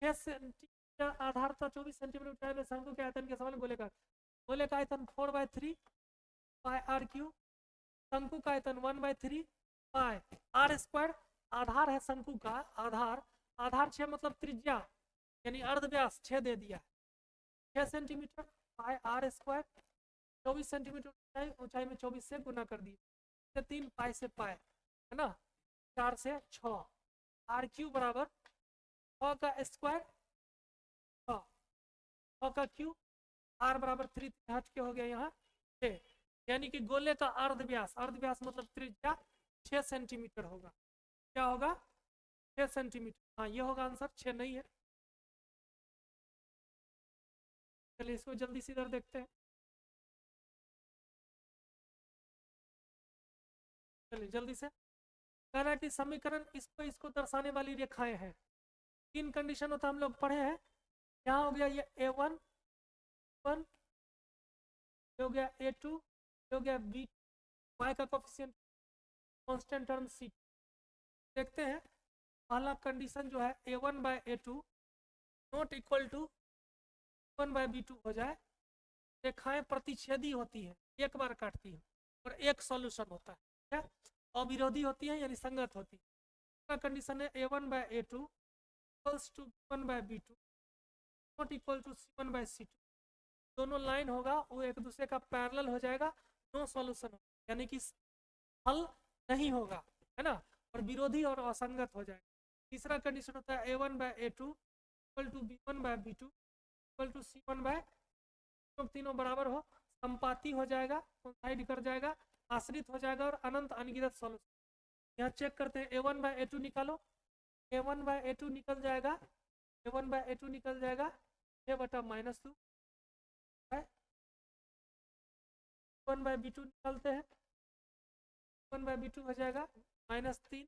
6 सेंटीमीटर आधार था, 24 सेंटीमीटर ऊंचाई में शंकु के आयतन के समान गोले का आयतन 4/3 पाई आर क्यू, शंकु का आयतन 1/3 पाई आर स्क्वायर। आधार है शंकु का, आधार 6 मतलब त्रिज्या यानी अर्धव्यास 6 दे दिया, 6 centimetre pi r square, 24 centimetre ऊंचाई में 24 से गुना कर दिए, 3 पाई से पाई है ना, 4 से 6, आर क्यू बराबर 6 का स्क्वायर 6 का क्यू, आर बराबर 3 हट के हो गया यहाँ 6, यानी कि गोले का अर्धव्यास मतलब त्रिज्या 6 सेंटीमीटर होगा। क्या होगा? 6 सेंटीमीटर। हाँ ये होगा आंसर, 6 नहीं है। चलिए इसको जल्दी से इधर देखते हैं, चलिए जल्दी से। कह रहा है कि समीकरण इसको दर्शाने वाली रेखाएं हैं। 3 कंडीशन होता हम लोग पढ़े हैं। यहाँ हो गया ये A1 हो गया A2 हो गया B, y का कोफिशिएंट कांस्टेंट टर्म C। देखते हैं पहला कंडीशन जो है A1/A2 not equal to 1/B2 हो जाए, रेखाएं प्रतिच्छेदी होती है, एक बार काटती है और एक सॉल्यूशन होता है, क्या अविरोधी होती है यानी संगत होती है। दूसरा कंडीशन है A1/A2 equals to B1/B2 not equal to C1/C2। दोनों लाइन होगा वो एक दूसरे का पैरेलल हो जाएगा, नो सॉल्यूशन होगा यानी कि हल नहीं होगा, है ना, और विरोधी और असंगत हो जाएगा। तीसरा कंडीशन होता है A1/A2 equal to B1/B2 equal to C1/, तीनों बराबर हो, संपाती हो जाएगा, साइड कर जाएगा, आश्रित हो जाएगा और अनंत अनगिनत सॉल्यूशन। यहाँ चेक करते हैं A1/A2 निकालो, A1/A2 निकल जाएगा, A1/A2 निकल जाएगा 6/-2, 1/B2 निकालते हैं, 1/B2 हो जाएगा -3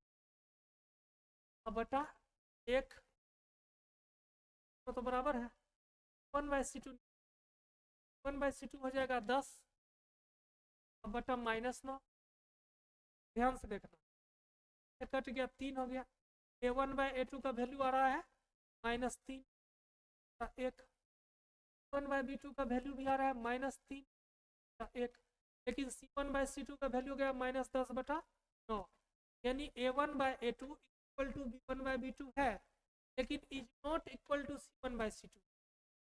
बटा 1 तो बराबर है 1/C2 हो जाएगा 10 बटा -9। ध्यान से देखना, कट गया 3 हो गया। A1/A2 का वैल्यू आ रहा है -3 1, 1/B2 का वैल्यू भी आ रहा है -3 1, लेकिन C1/C2 का वैल्यू गया -10/9, यानी A1/A2 इक्वल टू B1/B2 है, लेकिन is not equal to C1/C2,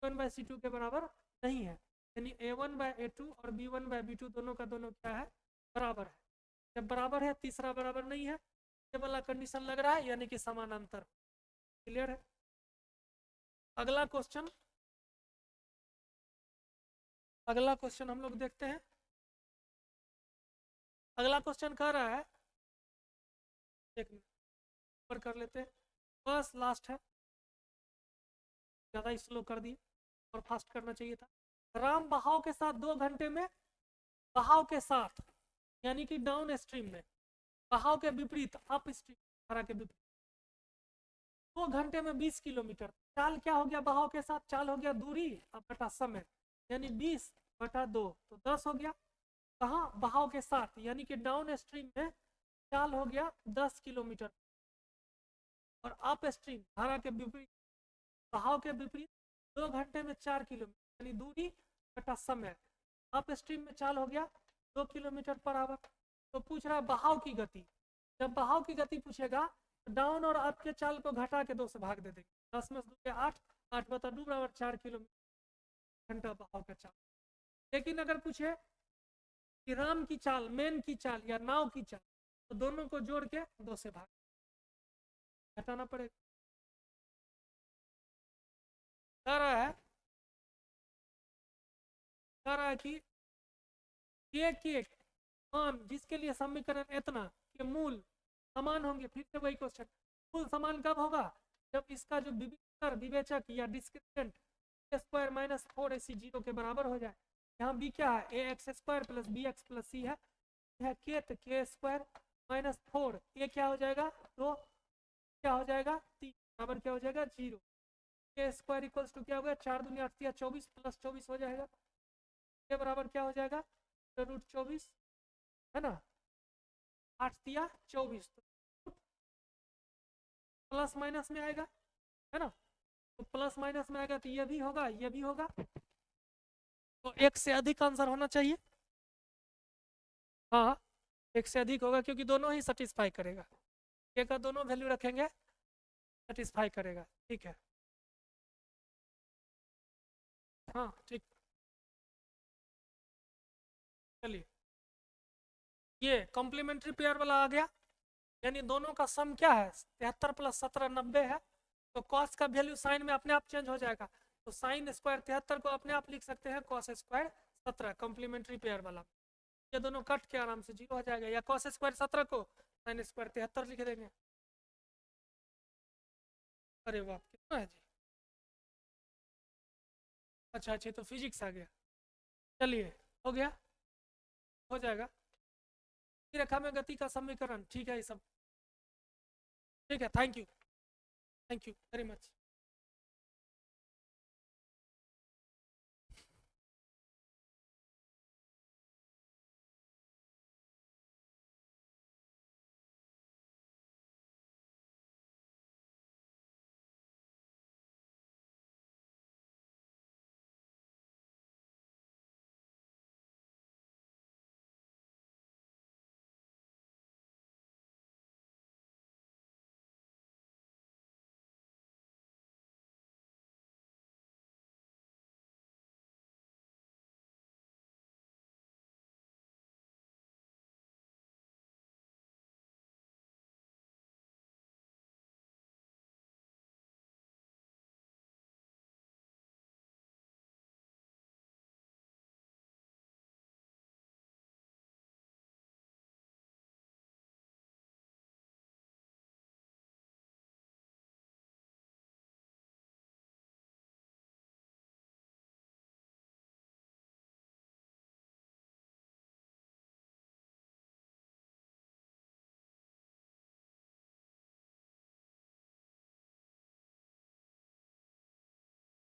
C1/C2 के बराबर नहीं है, यानी A1/A2 और B1/B2 दोनों का दोनों क्या है? बराबर है। जब बराबर है, तीसरा बराबर नहीं है, ये वाला कंडीशन लग रहा है यानी कि समानांतर। क्लियर है? अगला क्वेश्चन हम लोग देखते हैं। अगला क्वेश्चन कह रहा है, एक मिनट ऊपर कर लेते हैं, बस लास्ट है, ज़्यादा स्लो कर दिए और फास्ट करना चाहिए था। राम बहाव के साथ 2 घंटे में, बहाव के साथ यानी कि डाउन स्ट्रीम में, बहाव के विपरीत अप स्ट्रीम धारा के विपरीत 2 घंटे में 20 किलोमीटर। चाल क्या हो गया? बहाव के साथ चाल हो गया दूरी बटा समय, यानी 20/2 तो 10 हो गया। कहाँ? बहाव के साथ यानी कि डाउन स्ट्रीम में चाल हो गया 10 किलोमीटर, और अप स्ट्रीम धारा के विपरीत, बहाव के विपरीत 2 घंटे में 4 किलोमीटर, यानी दूरी बटा समय। अप स्ट्रीम में चाल हो गया 2 किलोमीटर पर आवर। तो पूछ रहा है बहाव की गति। जब बहाव की गति पूछेगा तो डाउन और अप के चाल को घटा के 2 से भाग दे देंगे, 10 में 2 8, 8/2 बराबर 4 किलोमीटर घंटा बहाव का चाल। लेकिन अगर पूछे कि राम की चाल, मेन की चाल या नाव की चाल, तो दोनों को जोड़ के 2 से भाग घटाना पड़ेगा। कह रहा है कि के मान जिसके लिए समीकरण इतना के मूल समान होंगे। फिर से वही क्वेश्चन, मूल समान कब होगा? जब इसका जो विवेचक या डिस्क्रिमिनेंट स्क्वायर -4 AC 0 के बराबर हो जाए। यहाँ बी क्या है? ax² plus bx plus c है, यह के तो k² -4, ये क्या हो जाएगा? तो क्या हो जाएगा? 3 बराबर क्या हो जाएगा? 0। k² इक्वल्स टू क्या हो गया? 4 दूनी 8 या 24 प्लस 24 हो जाएगा, के बराबर क्या हो जाएगा? √24 है ना, 8 दिया 24 प्लस माइनस में आएगा, है ना, तो प्लस माइनस में आएगा तो ये भी होगा, ये भी होगा, तो एक से अधिक आंसर होना चाहिए। हाँ, एक से अधिक होगा क्योंकि दोनों ही सेटिस्फाई करेगा, ए का दोनों वैल्यू रखेंगे सेटिस्फाई करेगा। ठीक है, हाँ ठीक। चलिए, ये कॉम्प्लीमेंट्री पेयर वाला आ गया, यानी दोनों का सम क्या है, 73 प्लस 17 90 है। तो कॉस का वैल्यू साइन में अपने आप चेंज हो जाएगा, तो साइन स्क्वायर 73 को अपने आप लिख सकते हैं कॉस स्क्वायर 17 कॉम्प्लीमेंट्री पेयर वाला। ये दोनों कट के आराम से 0 हो जाएगा, या कॉस स्क्वायर 17 को साइन स्क्वायर 73 लिख देंगे। अरे वाह, कितना है जी। अच्छा अच्छा, तो फिजिक्स आ गया। चलिए, हो गया, हो जाएगा। रेखा में गति का समीकरण, ठीक है ये सब। ठीक है, थैंक यू वेरी मच।